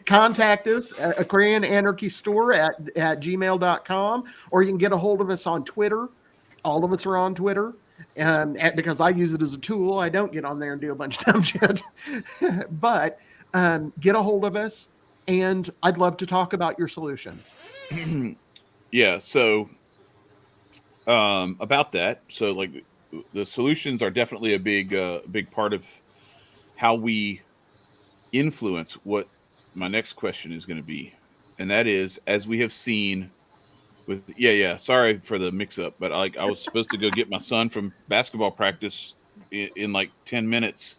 Contact us at Aquarian Anarchy Store at gmail.com, or you can get a hold of us on Twitter. All of us are on Twitter. Because I use it as a tool. I don't get on there and do a bunch of dumb shit. But get a hold of us, and I'd love to talk about your solutions. Yeah. So about that. So the solutions are definitely a big part of how we influence what my next question is going to be. And that is, as we have seen Yeah. Sorry for the mix-up, but I was supposed to go get my son from basketball practice in like 10 minutes,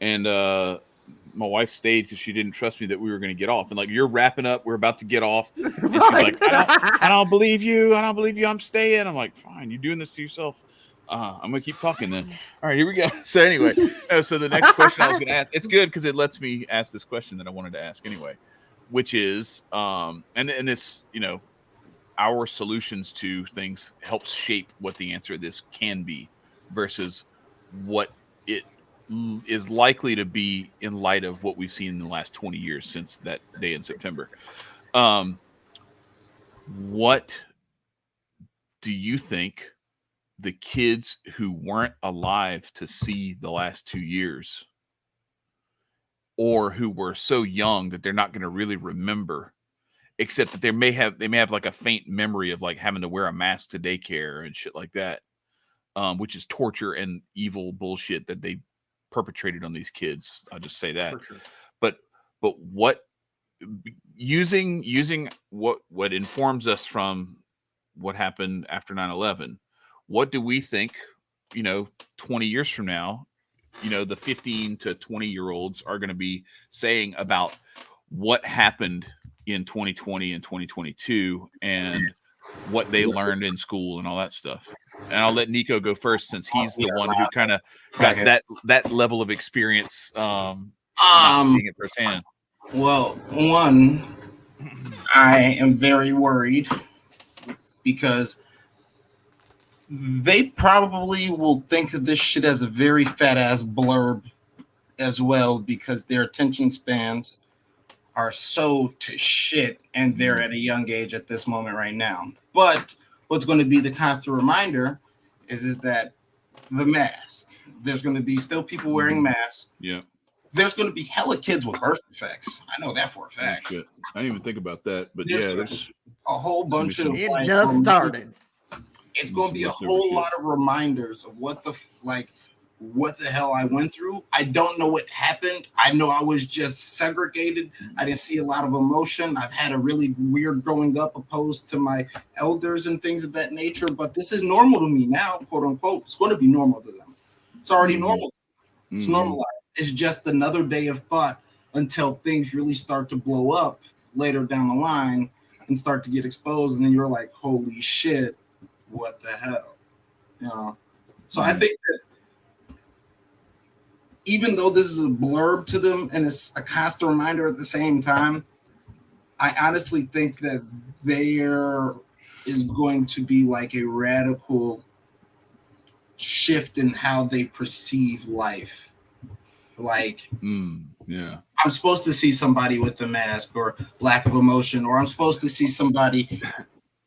and my wife stayed because she didn't trust me that we were going to get off. And like, you're wrapping up, we're about to get off, and she's like, I don't believe you. I don't believe you. I'm staying. I'm like, fine, you're doing this to yourself. I'm gonna keep talking then. All right, here we go. So anyway, so the next question I was going to ask, it's good because it lets me ask this question that I wanted to ask anyway, which is, and this, our solutions to things helps shape what the answer to this can be versus what it is likely to be in light of what we've seen in the last 20 years since that day in September. What do you think the kids who weren't alive to see the last 2 years, or who were so young that they're not going to really remember, except that they may have like a faint memory of like having to wear a mask to daycare and shit like that, which is torture and evil bullshit that they perpetrated on these kids. I'll just say that. For sure. But what, using what informs us from what happened after 9/11, what do we think, 20 years from now, the 15 to 20-year-olds are going to be saying about what happened in 2020 and 2022 and what they learned in school and all that stuff? And I'll let Nicco go first since he's the one who kind of got that level of experience, not seeing it firsthand. Well, one, I am very worried because they probably will think of this shit as a very fat ass blurb as well, because their attention spans are so to shit and they're at a young age at this moment right now. But what's going to be the constant reminder is that the mask, there's going to be still people wearing masks. Yeah. There's going to be hella kids with birth defects. I know that for a fact. Oh, I didn't even think about that, but there's a whole bunch of. It just started. It's going to be a whole lot of reminders of what the hell I went through. I don't know what happened. I know I was just segregated. I didn't see a lot of emotion. I've had a really weird growing up opposed to my elders and things of that nature, but this is normal to me now, quote unquote. It's going to be normal to them. It's already normal. It's normalized. It's just another day of thought until things really start to blow up later down the line and start to get exposed. And then you're like, holy shit, what the hell? So I think that even though this is a blurb to them and it's a constant reminder at the same time, I honestly think that there is going to be like a radical shift in how they perceive life. Like, I'm supposed to see somebody with a mask or lack of emotion, or I'm supposed to see somebody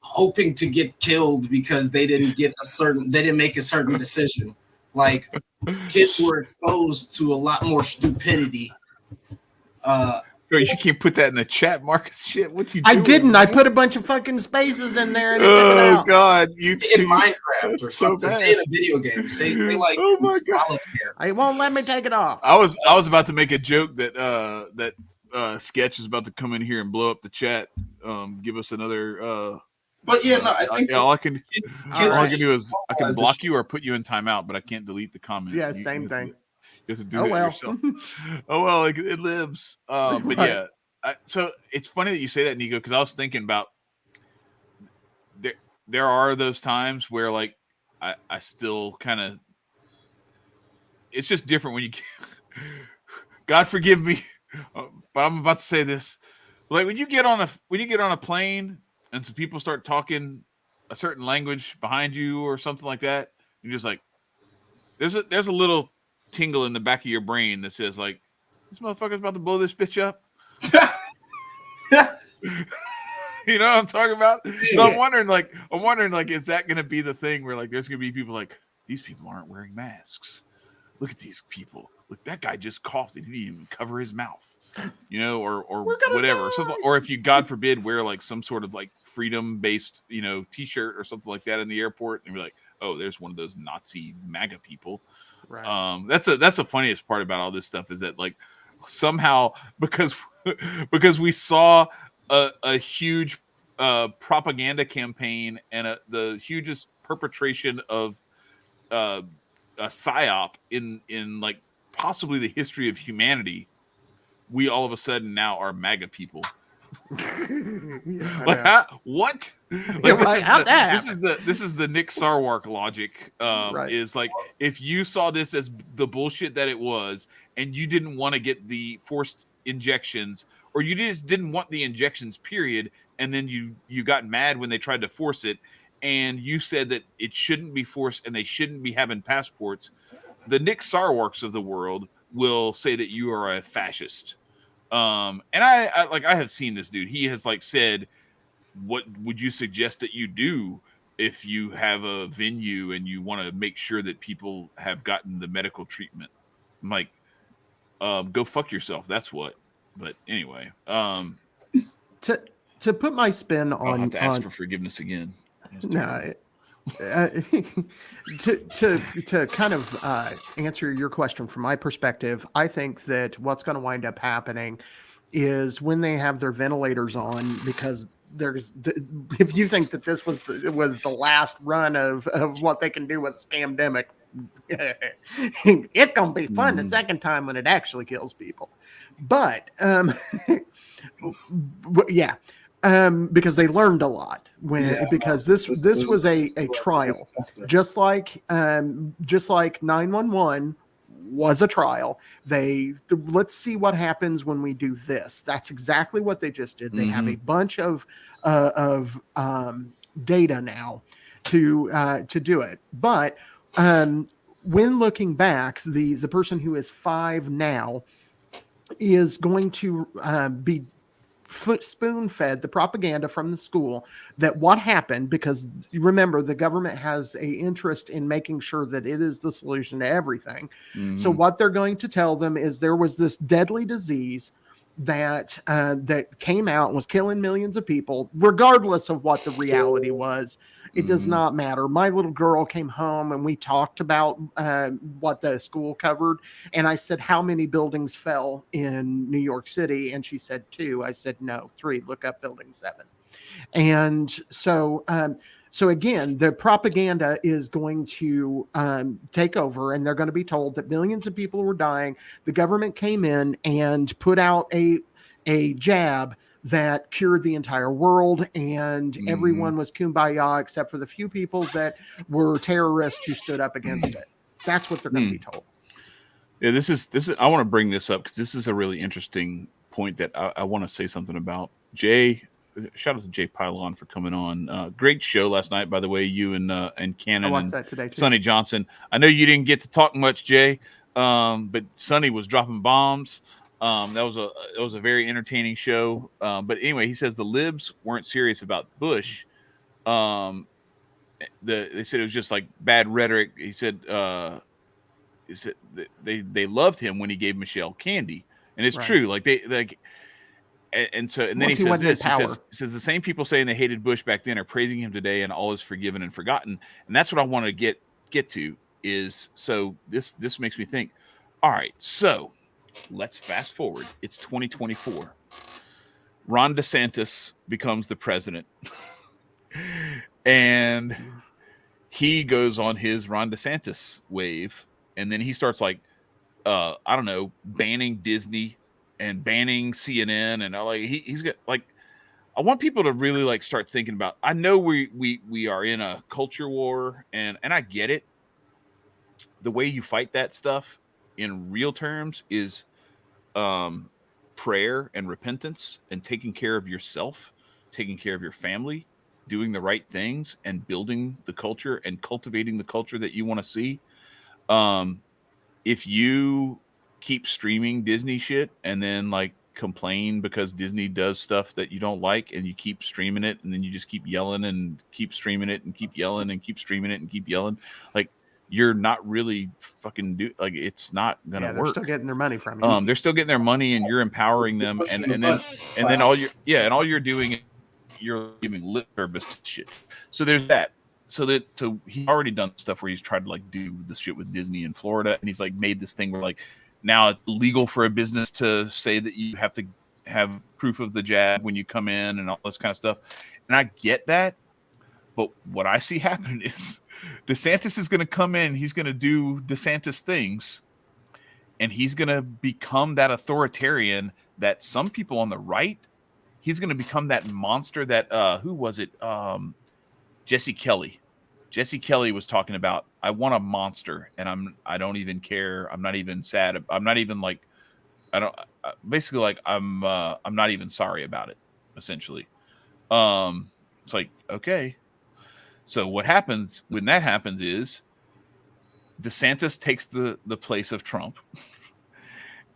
hoping to get killed because they didn't make a certain decision. Like, kids were exposed to a lot more stupidity. Bro, you can't put that in the chat, Marcus. Shit, what you doing? I didn't. I put a bunch of fucking spaces in there. And oh God, you in Minecraft or so something. Say in a video game. Say like solitaire. I won't let me take it off. I was about to make a joke that Sketch is about to come in here and blow up the chat. Give us another. But yeah, no, I think all I can do is I can block you or put you in timeout, but I can't delete the comment. Yeah, same thing. You have to do it yourself. Oh well, it lives. But yeah, so it's funny that you say that, Nicco, because I was thinking about there are those times where like I still kind of, it's just different when you God forgive me, but I'm about to say this. Like when you get on a plane and some people start talking a certain language behind you or something like that, you're just like, there's a little tingle in the back of your brain that says like, this motherfucker's about to blow this bitch up. You know what I'm talking about? So I'm wondering like, is that gonna be the thing where like there's gonna be people like, these people aren't wearing masks. Look at these people. Look, that guy just coughed and he didn't even cover his mouth. Or whatever. Something, or if you, God forbid, wear like some sort of like freedom-based, t-shirt or something like that in the airport, and be like, oh, there's one of those Nazi MAGA people. Right. That's the funniest part about all this stuff is that like somehow because we saw a huge propaganda campaign and the hugest perpetration of a psyop in like possibly the history of humanity, we all of a sudden now are MAGA people. Yeah, like what? Like right, this is the Nick Sarwark logic. Right. Is like if you saw this as the bullshit that it was, and you didn't want to get the forced injections, or you just didn't want the injections, period, and then you got mad when they tried to force it, and you said that it shouldn't be forced and they shouldn't be having passports. The Nick Sarwarks of the world will say that you are a fascist. And I have seen this dude. He has like said, what would you suggest that you do if you have a venue and you want to make sure that people have gotten the medical treatment? I'm like, go fuck yourself. That's what. But anyway, to put my spin on, I'll have to ask for forgiveness again. No, to kind of answer your question from my perspective, I think that what's going to wind up happening is when they have their ventilators on, because if you think that this was the last run of what they can do with scamdemic, it's going to be fun the second time when it actually kills people. But yeah. Because they learned a lot because this was a trial, just like 911 was a trial. Let's see what happens when we do this. That's exactly what they just did. They have a bunch of data now to do it. But when looking back, the person who is 5 now is going to be spoon-fed the propaganda from the school that what happened, because you remember the government has a interest in making sure that it is the solution to everything. So what they're going to tell them is there was this deadly disease that came out and was killing millions of people, regardless of what the reality was. It does not matter. My little girl came home and we talked about what the school covered. And I said, how many buildings fell in New York City? And she said 2. I said, no, 3. Look up building 7. And so again, the propaganda is going to take over, and they're going to be told that millions of people were dying. The government came in and put out a jab that cured the entire world, and everyone was kumbaya except for the few people that were terrorists who stood up against it. That's what they're going to be told. Yeah, this is. I want to bring this up because this is a really interesting point that I want to say something about. Jay, shout out to Jay Pylon for coming on. Great show last night, by the way. You and Cannon and that today too. Sonny Johnson. I know you didn't get to talk much, Jay, but Sonny was dropping bombs. That was a very entertaining show. But anyway, he says the libs weren't serious about Bush. They said it was just like bad rhetoric. He said they loved him when he gave Michelle candy, and it's true. Like they like. And then he says this. He says the same people saying they hated Bush back then are praising him today, and all is forgiven and forgotten. And that's what I want to get to is. So this makes me think. All right, so let's fast forward. It's 2024. Ron DeSantis becomes the president, and he goes on his Ron DeSantis wave, and then he starts like, I don't know, banning Disney and banning CNN, and like he's got like, I want people to really like start thinking about. I know we are in a culture war, and I get it. The way you fight that stuff in real terms is prayer and repentance and taking care of yourself, taking care of your family, doing the right things, and building the culture and cultivating the culture that you want to see. If you keep streaming Disney shit and then like complain because Disney does stuff that you don't like, and you keep streaming it, and then you just keep yelling and keep streaming it and keep yelling and keep streaming it and keep yelling, like you're not really fucking it's not gonna work. They're still getting their money from you. They're still getting their money, and you're empowering them, and then all you're doing is you're giving lip service to shit. So there's that. So he's already done stuff where he's tried to like do this shit with Disney in Florida, and he's like made this thing where like now it's legal for a business to say that you have to have proof of the jab when you come in and all this kind of stuff. And I get that. But what I see happening is DeSantis is going to come in. He's going to do DeSantis things. And he's going to become that authoritarian that some people on the right, he's going to become that monster that, who was it? Jesse Kelly. Jesse Kelly was talking about, I want a monster, and I don't even care. I'm not even sad. I'm not even like, basically like I'm not even sorry about it, essentially. It's like, okay. So what happens when that happens is DeSantis takes the place of Trump.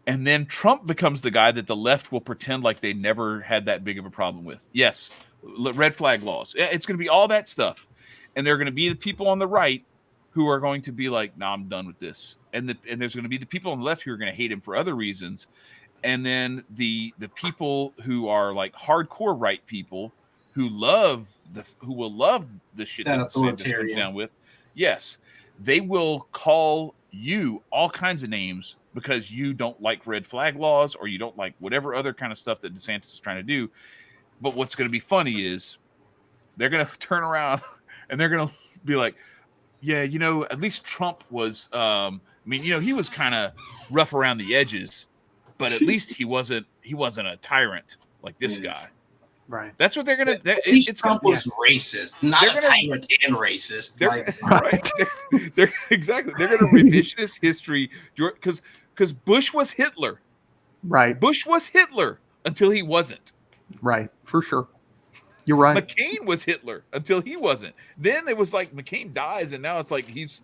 And then Trump becomes the guy that the left will pretend like they never had that big of a problem with. Yes, red flag laws. It's going to be all that stuff. And there are going to be the people on the right who are going to be like, nah, I'm done with this. And there's going to be the people on the left who are going to hate him for other reasons. And then the people who are like hardcore right people who will love the shit that DeSantis comes down with. Yes, they will call you all kinds of names because you don't like red flag laws or you don't like whatever other kind of stuff that DeSantis is trying to do. But what's going to be funny is they're going to turn around and they're going to be like, yeah, at least Trump was, he was kind of rough around the edges, but at least he wasn't a tyrant like this guy. Right. That's what they're going to. Trump was racist, not a tyrant and racist. They're exactly. They're going to revisionist history because Bush was Hitler. Right. Bush was Hitler until he wasn't. Right. For sure. You're right. McCain was Hitler until he wasn't. Then it was like McCain dies, and now it's like he's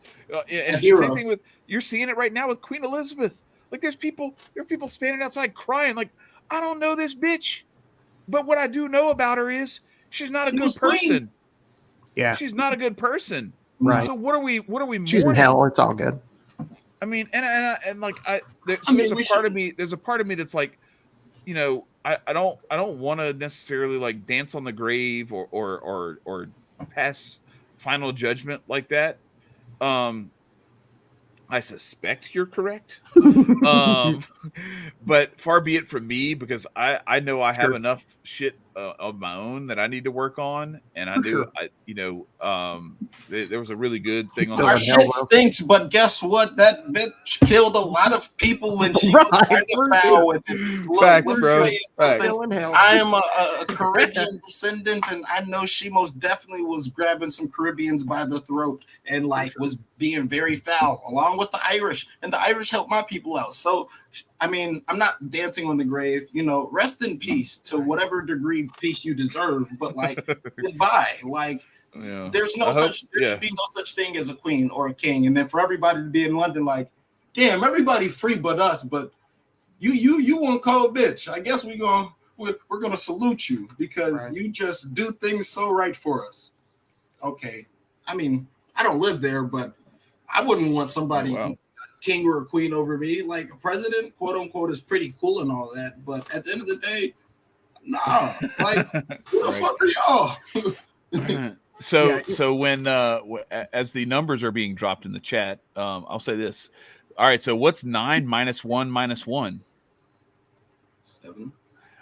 and the same thing with, you're seeing it right now with Queen Elizabeth. Like there are people standing outside crying, like, I don't know this bitch, but what I do know about her is she's not a good person. Yeah, she's not a good person. Right. So what are we? She's in hell. It's all good. I mean, and like there's a part of me. There's a part of me that's like, I don't want to necessarily like dance on the grave or pass final judgment like that. I suspect you're correct. But far be it from me, because I know I have enough shit of my own that I need to work on. And I knew, there was a really good thing on our shit stinks, but guess what? That bitch killed a lot of people and she was kind of foul with it. Look, facts, bro. Facts. I am a Caribbean descendant, and I know she most definitely was grabbing some Caribbeans by the throat and was being very foul, along with the Irish. And the Irish helped my people out. So, I mean, I'm not dancing on the grave. Rest in peace to whatever degree peace you deserve. But goodbye. There's no should be no such thing as a queen or a king. And then for everybody to be in London, damn, everybody free but us. But you one cold bitch. I guess we're gonna salute you because you just do things so right for us. Okay, I mean, I don't live there, but I wouldn't want somebody king or a queen over me. Like a president, quote unquote, is pretty cool and all that, but at the end of the day, nah. Who the fuck are y'all? So when as the numbers are being dropped in the chat, I'll say this. All right, so what's 9 minus 1 minus 1? 7.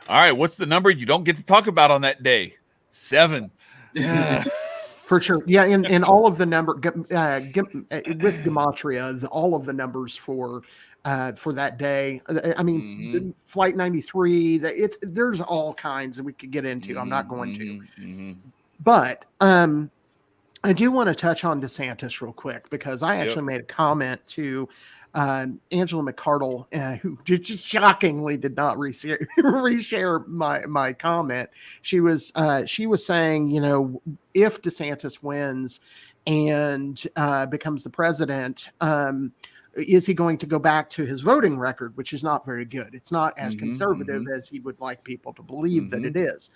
All right, what's the number you don't get to talk about on that day? 7. For sure. Yeah, and all of the number with gematria, all of the numbers for that day. I mean, Flight 93, there's all kinds that we could get into. I'm not going to. But I do want to touch on DeSantis real quick, because I actually made a comment to Angela McCardle, who just shockingly did not reshare my comment. She was saying, if DeSantis wins and becomes the president, is he going to go back to his voting record, which is not very good? It's not as conservative as he would like people to believe that it is.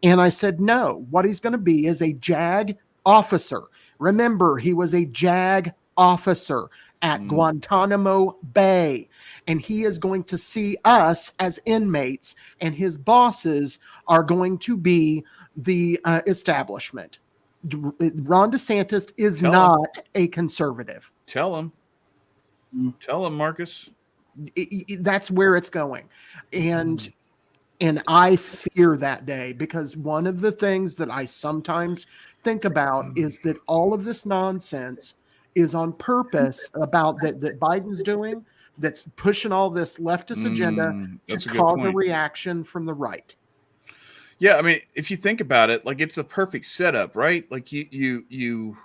And I said, no, what he's going to be is a JAG officer. Remember, he was a JAG officer at Guantanamo Bay, and he is going to see us as inmates, and his bosses are going to be the establishment. Ron DeSantis is not a conservative. Tell him, Marcus. That's where it's going. And And I fear that day, because one of the things that I sometimes think about is that all of this nonsense is on purpose about that Biden's doing, that's pushing all this leftist agenda to That's a good cause a point. reaction from the right. Yeah, I mean, if you think about it, like, it's a perfect setup, right? Like, you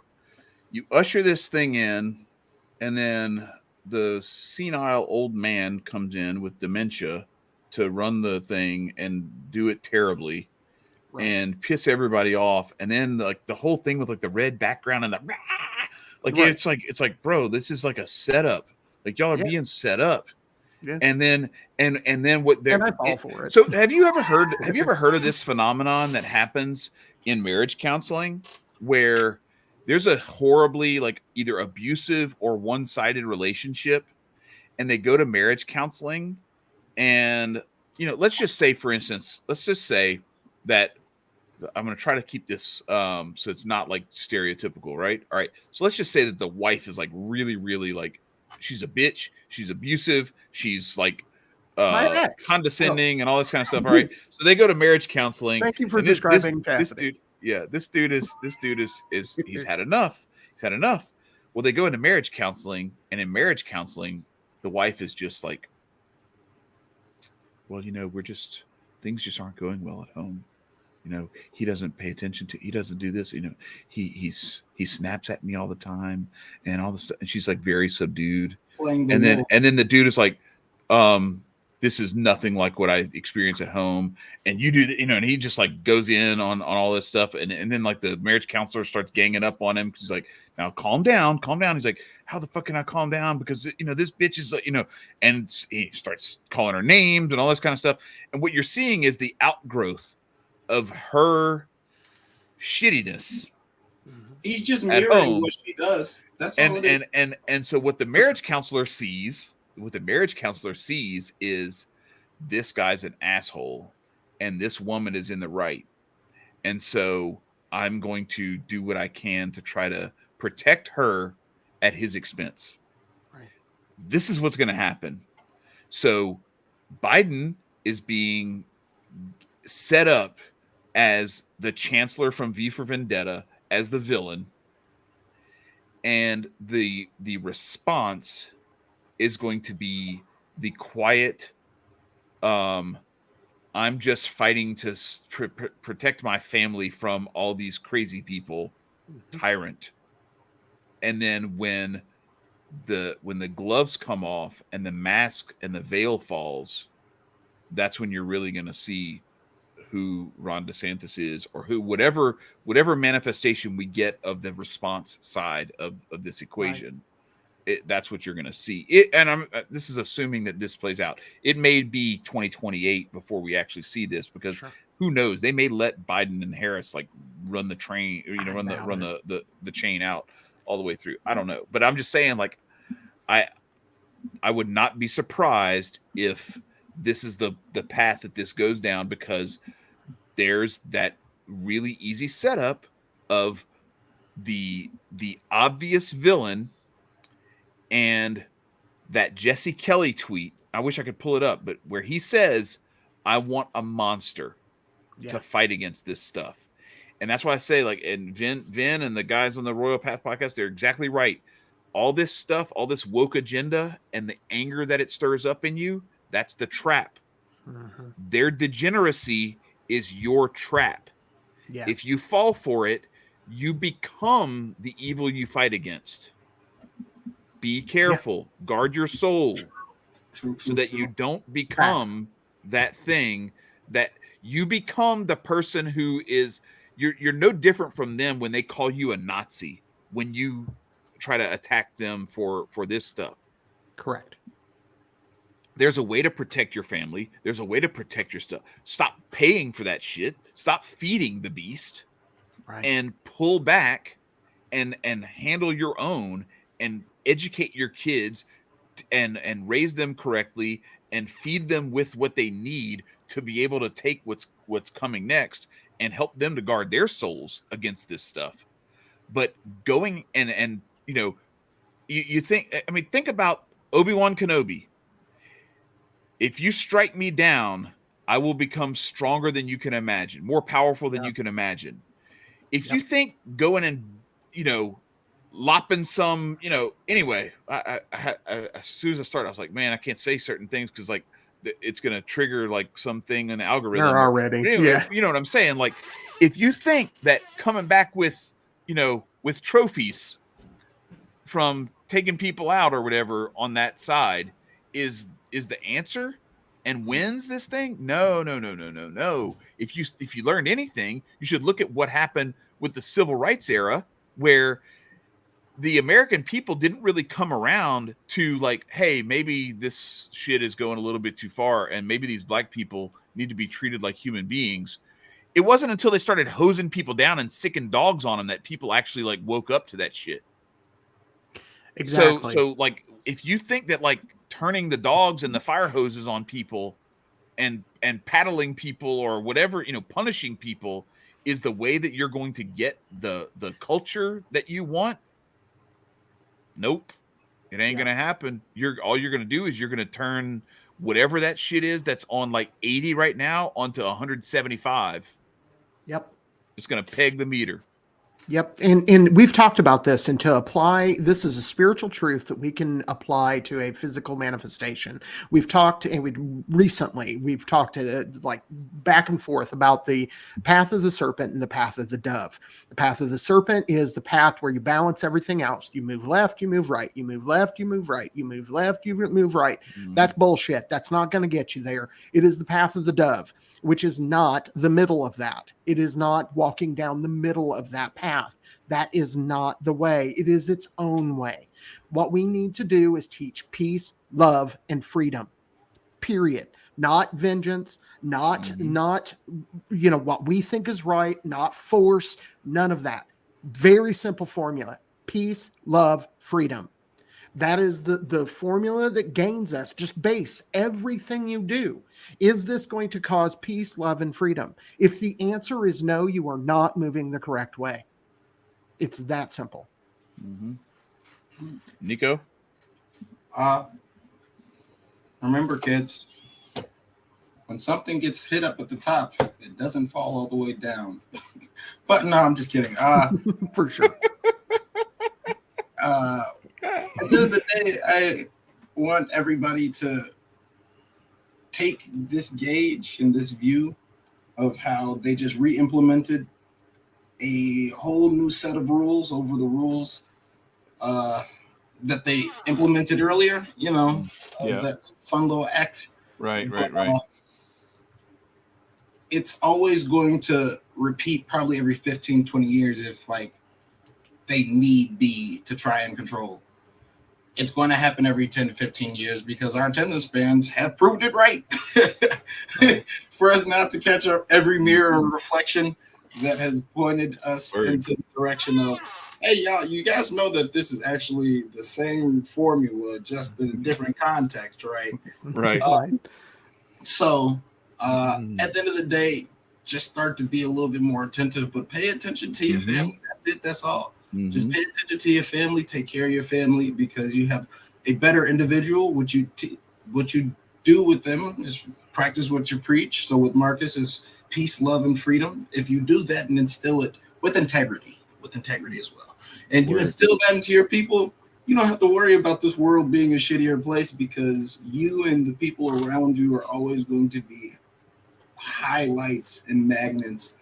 usher this thing in, and then the senile old man comes in with dementia to run the thing and do it terribly, Right. and piss everybody off, and then like the whole thing with like the red background and the like, Right. it's like, bro, this is like a setup. Like, y'all are Yeah. being set up. Yeah. And then what they're, And I fall for it. so have you ever heard of this phenomenon that happens in marriage counseling, where there's a horribly, like, either abusive or one-sided relationship, and they go to marriage counseling, and let's just say, for instance, that I'm going to try to keep this so it's not like stereotypical, right? All right. So let's just say that the wife is like really, really, like, she's a bitch, she's abusive, she's like My ex. condescending and all this kind of stuff. All right. So they go to marriage counseling. Thank you for and describing this Cassidy. dude, yeah, this dude is he's had enough. He's had enough. Well, they go into marriage counseling, and in marriage counseling, the wife is just like, well, things just aren't going well at home. He doesn't pay attention he doesn't do this. He snaps at me all the time and all this. And she's like very subdued. And then the dude is like, this is nothing like what I experience at home. And you do, and he just like goes in on all this stuff. And then like the marriage counselor starts ganging up on him. He's like, now calm down. He's like, how the fuck can I calm down? Because, this bitch is, and he starts calling her names and all this kind of stuff. And what you're seeing is the outgrowth of her shittiness. He's just mirroring what she does. That's all it is. And so what the marriage counselor sees is, this guy's an asshole and this woman is in the right. And so I'm going to do what I can to try to protect her at his expense. Right. This is what's going to happen. So Biden is being set up as the chancellor from V for Vendetta, as the villain, and the response is going to be the quiet, I'm just fighting to protect my family from all these crazy people, tyrant. And then when the gloves come off and the mask and the veil falls, that's when you're really going to see who Ron DeSantis is, or who whatever manifestation we get of the response side of this equation. Right. That's what you're going to see. And this is assuming that this plays out. It may be 2028 before we actually see this, because who knows? They may let Biden and Harris like run the train, run the chain out all the way through. I don't know, but I'm just saying, like, I would not be surprised if this is the path that this goes down, because there's that really easy setup of the obvious villain, and that Jesse Kelly tweet. I wish I could pull it up, but where he says, I want a monster to fight against this stuff. And that's why I say, like, and Vin and the guys on the Royal Path podcast, they're exactly right. All this stuff, all this woke agenda and the anger that it stirs up in you, that's the trap. Mm-hmm. Their degeneracy is your trap. Yeah. If you fall for it, you become the evil you fight against. Be careful. Yeah. Guard your soul so that you don't become that thing, that you become the person who is, you're no different from them when they call you a Nazi, when you try to attack them for this stuff. Correct. There's a way to protect your family. There's a way to protect your stuff. Stop paying for that shit. Stop feeding the beast, and pull back and handle your own, and educate your kids and raise them correctly and feed them with what they need to be able to take what's coming next and help them to guard their souls against this stuff. But going and you think, I mean, think about Obi-Wan Kenobi. If you strike me down, I will become stronger than you can imagine, more powerful than you can imagine. If you think going and, lopping some, anyway, I as soon as I started, I was like, man, I can't say certain things because like it's going to trigger like something in the algorithm. They're already, but anyway, you know what I'm saying? Like, if you think that coming back with, with trophies from taking people out or whatever on that side is the answer and wins this thing, no. If you learned anything, you should look at what happened with the civil rights era, where the American people didn't really come around to like, hey, maybe this shit is going a little bit too far and maybe these black people need to be treated like human beings. It wasn't until they started hosing people down and sicking dogs on them that people actually like woke up to that shit. Exactly. So like, if you think that like turning the dogs and the fire hoses on people and paddling people or whatever, punishing people is the way that you're going to get the culture that you want, nope, it ain't gonna happen. All you're gonna do is you're gonna turn whatever that shit is that's on like 80 right now onto 175. Yep. It's gonna peg the meter. Yep. And we've talked about this, and to apply, this is a spiritual truth that we can apply to a physical manifestation. We've talked, and we've talked like back and forth about the path of the serpent and the path of the dove. The path of the serpent is the path where you balance everything out. You move left, you move right, you move left, you move right, you move left, you move right. That's bullshit. That's not going to get you there. It is the path of the dove, which is not the middle of that. It is not walking down the middle of that path. That is not the way. It is its own way. What we need to do is teach peace, love, and freedom. Period. Not vengeance, not what we think is right, not force, none of that. Very simple formula. Peace, love, freedom. That is the formula that gains us. Just base everything you do. Is this going to cause peace, love, and freedom? If the answer is no, you are not moving the correct way. It's that simple. Nicco? Remember, kids, when something gets hit up at the top, it doesn't fall all the way down. But no, I'm just kidding. For sure. At the end of the day, I want everybody to take this gauge and this view of how they just re-implemented a whole new set of rules over the rules that they implemented earlier, that fun little act. Right. It's always going to repeat probably every 15, 20 years if like they need be to try and control. It's going to happen every 10 to 15 years because our attention spans have proved it right. For us not to catch up every mirror and reflection that has pointed us into the direction of, hey, y'all, you guys know that this is actually the same formula, just in a different context, right? Right. So at the end of the day, just start to be a little bit more attentive, but pay attention to your family. That's it. That's all. Just pay attention to your family. Take care of your family because you have a better individual. What you do with them is practice what you preach. So with Marcus is peace, love, and freedom. If you do that and instill it with integrity as well, and you instill that into your people, you don't have to worry about this world being a shittier place because you and the people around you are always going to be highlights and magnets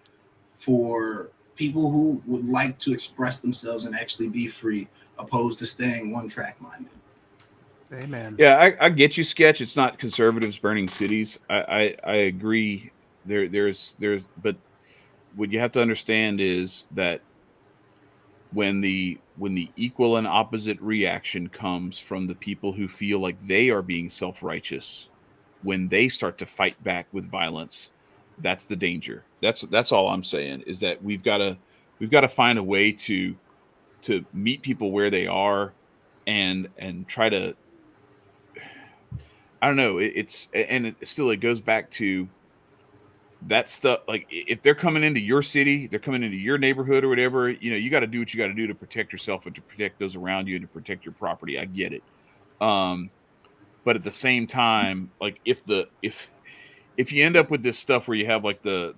for people who would like to express themselves and actually be free, opposed to staying one track minded. Amen. Yeah, I get you, Sketch. It's not conservatives burning cities. I agree. There's but what you have to understand is that when the equal and opposite reaction comes from the people who feel like they are being self-righteous, when they start to fight back with violence, that's the danger. That's all I'm saying, is that we've got to find a way to meet people where they are and try to, I don't know, it goes back to that stuff. Like if they're coming into your city, they're coming into your neighborhood or whatever, you got to do what you got to do to protect yourself and to protect those around you and to protect your property. I get it. But at the same time, like if if you end up with this stuff where you have like the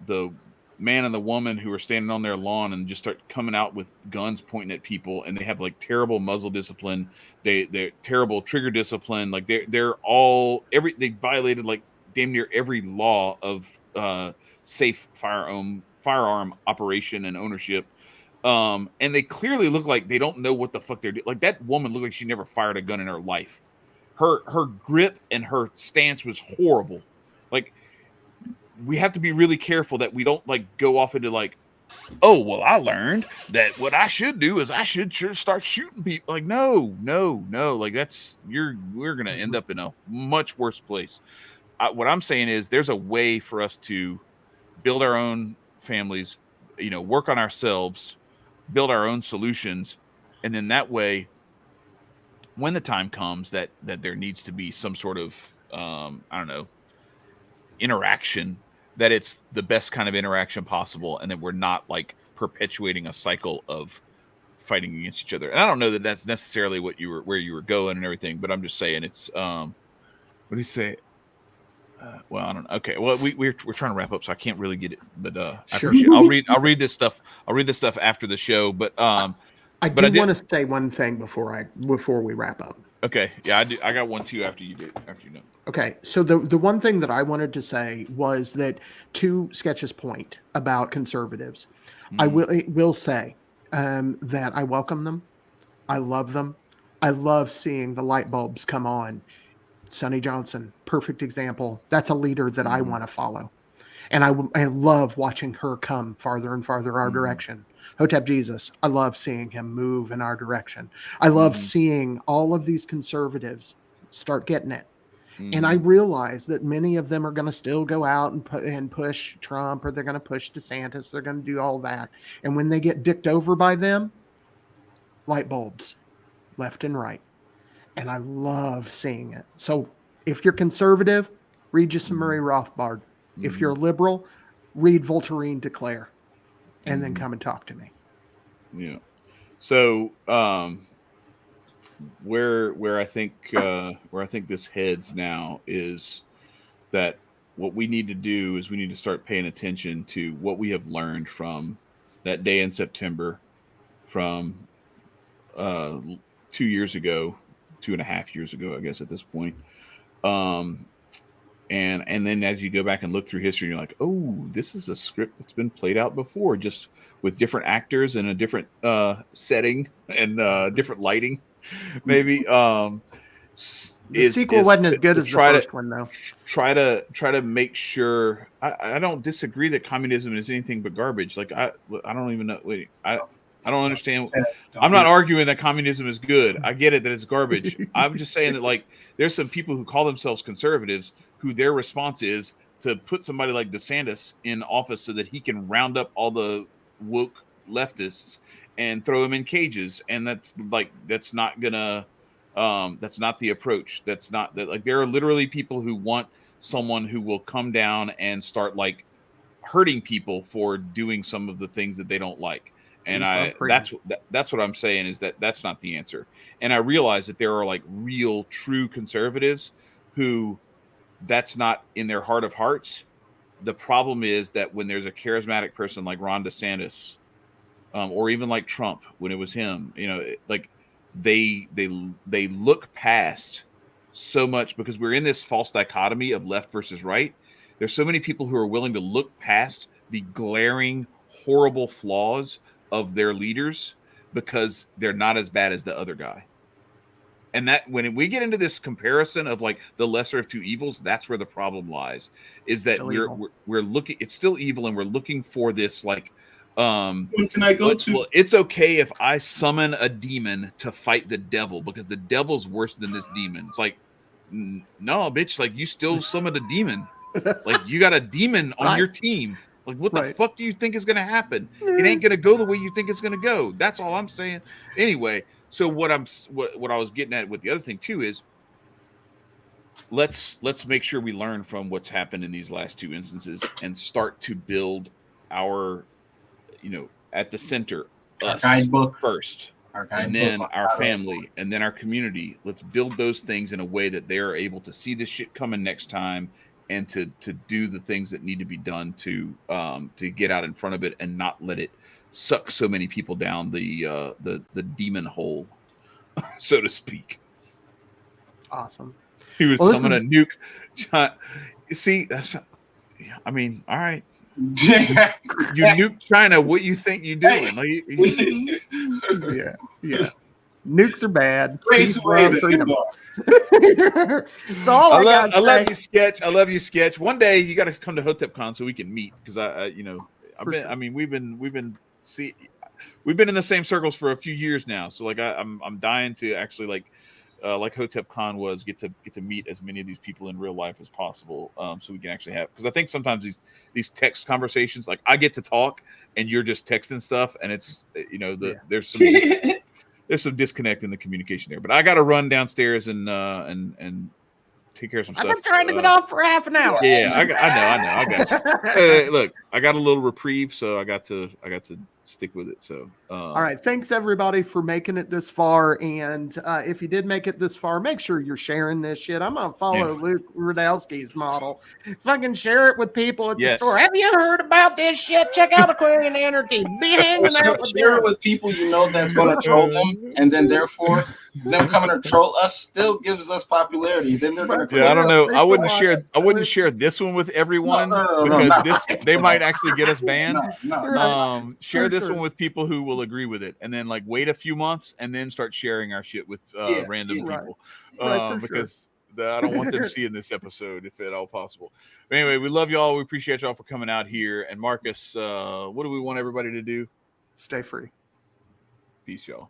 man and the woman who are standing on their lawn and just start coming out with guns pointing at people, and they have like terrible muzzle discipline, they're terrible trigger discipline, like they violated like damn near every law of safe firearm operation and ownership. And they clearly look like they don't know what the fuck they're doing. Like that woman looked like she never fired a gun in her life. Her grip and her stance was horrible. Like, we have to be really careful that we don't like go off into like, oh, well, I learned that what I should do is I should start shooting people. Like, no. Like we're going to end up in a much worse place. What I'm saying is there's a way for us to build our own families, work on ourselves, build our own solutions. And then that way, when the time comes that there needs to be some sort of, I don't know, interaction, that it's the best kind of interaction possible, and that we're not like perpetuating a cycle of fighting against each other. And I don't know that that's necessarily where you were going and everything, but I'm just saying it's what do you say? Well, I don't know. Okay, well we're trying to wrap up, so I can't really get it, but Sure. I'll read this stuff after the show, but I do want to say one thing before we wrap up. Okay, yeah, I do. I got one too after you know. Okay, so the one thing that I wanted to say was that, to Sketch's point about conservatives, I will say that I welcome them. I love them. I love seeing the light bulbs come on. Sonny Johnson, perfect example. That's a leader that I want to follow. And I love watching her come farther and farther our direction. Hotep Jesus, I love seeing him move in our direction. I love seeing all of these conservatives start getting it. And I realize that many of them are going to still go out and push Trump, or they're going to push DeSantis. They're going to do all that. And when they get dicked over by them, light bulbs left and right. And I love seeing it. So if you're conservative, read you some Murray Rothbard. If you're a liberal, read Voltairine de Cleyre, and then come and talk to me. Yeah. So where I think this heads now is that what we need to do is we need to start paying attention to what we have learned from that day in September, from 2 years ago, 2.5 years ago, I guess at this point. And then as you go back and look through history, you're like, oh, this is a script that's been played out before, just with different actors and a different setting and different lighting, maybe. The sequel wasn't as good as the first one, though. Try to make sure. I don't disagree that communism is anything but garbage. Like I don't even know. Wait, I don't understand. I'm not arguing that communism is good. I get it that it's garbage. I'm just saying that like there's some people who call themselves conservatives who their response is to put somebody like DeSantis in office so that he can round up all the woke leftists and throw them in cages. And that's not gonna that's not the approach. That's not that. Like there are literally people who want someone who will come down and start like hurting people for doing some of the things that they don't like. And that's what I'm saying is that's not the answer. And I realize that there are like real true conservatives who that's not in their heart of hearts. The problem is that when there's a charismatic person like Ron DeSantis, or even like Trump, when it was him, like they look past so much, because we're in this false dichotomy of left versus right. There's so many people who are willing to look past the glaring, horrible flaws of their leaders because they're not as bad as the other guy. And that when we get into this comparison of like the lesser of two evils, that's where the problem lies, is that we're looking, it's still evil, and we're looking for this like, can I go to? Well, it's okay if I summon a demon to fight the devil because the devil's worse than this demon. It's like, no, bitch, like you still summoned a demon. Like you got a demon on your team. Like what the fuck do you think is going to happen? It ain't going to go the way you think it's going to go. That's all I'm saying. Anyway, so what I was getting at with the other thing too is let's make sure we learn from what's happened in these last two instances and start to build our, at the center, us guidebook first, and then our family, and then our community. Let's build those things in a way that they're able to see this shit coming next time and to do the things that need to be done to get out in front of it and not let it suck so many people down the demon hole, so to speak. Awesome. He would summon a nuke. See, I mean, all right. You nuke China. What you think you doing? Yeah. Nukes are bad. Peace, love, freedom. So I love you, Sketch. I love you, Sketch. One day you got to come to HotepCon so we can meet, because we've been in the same circles for a few years now. So like I'm dying to actually like HotepCon was get to meet as many of these people in real life as possible, so we can actually have, because I think sometimes these text conversations, like I get to talk and you're just texting stuff, and it's there's some disconnect in the communication there. But I got to run downstairs and take care of some stuff. I've been trying to get off for half an hour. Yeah, I know. I got you. Look, I got a little reprieve, so I got to stick with it. So all right, thanks everybody for making it this far, and if you did make it this far, make sure you're sharing this shit. I'm gonna follow Luke Rudowski's model. Fucking share it with people at the store. Have you heard about this shit? Check out Aquarian Anarchy. Be hanging out with share it with people you know that's going to troll them, and then therefore them coming to troll us still gives us popularity. Then they're going to I don't know. I wouldn't share this one with everyone, because they might actually get us banned. Share this one with people who will agree with it, and then like wait a few months and then start sharing our shit with random people, because I don't want them seeing this episode if at all possible. But anyway, we love y'all. We appreciate y'all for coming out here. And Marcus, what do we want everybody to do? Stay free. Peace, y'all.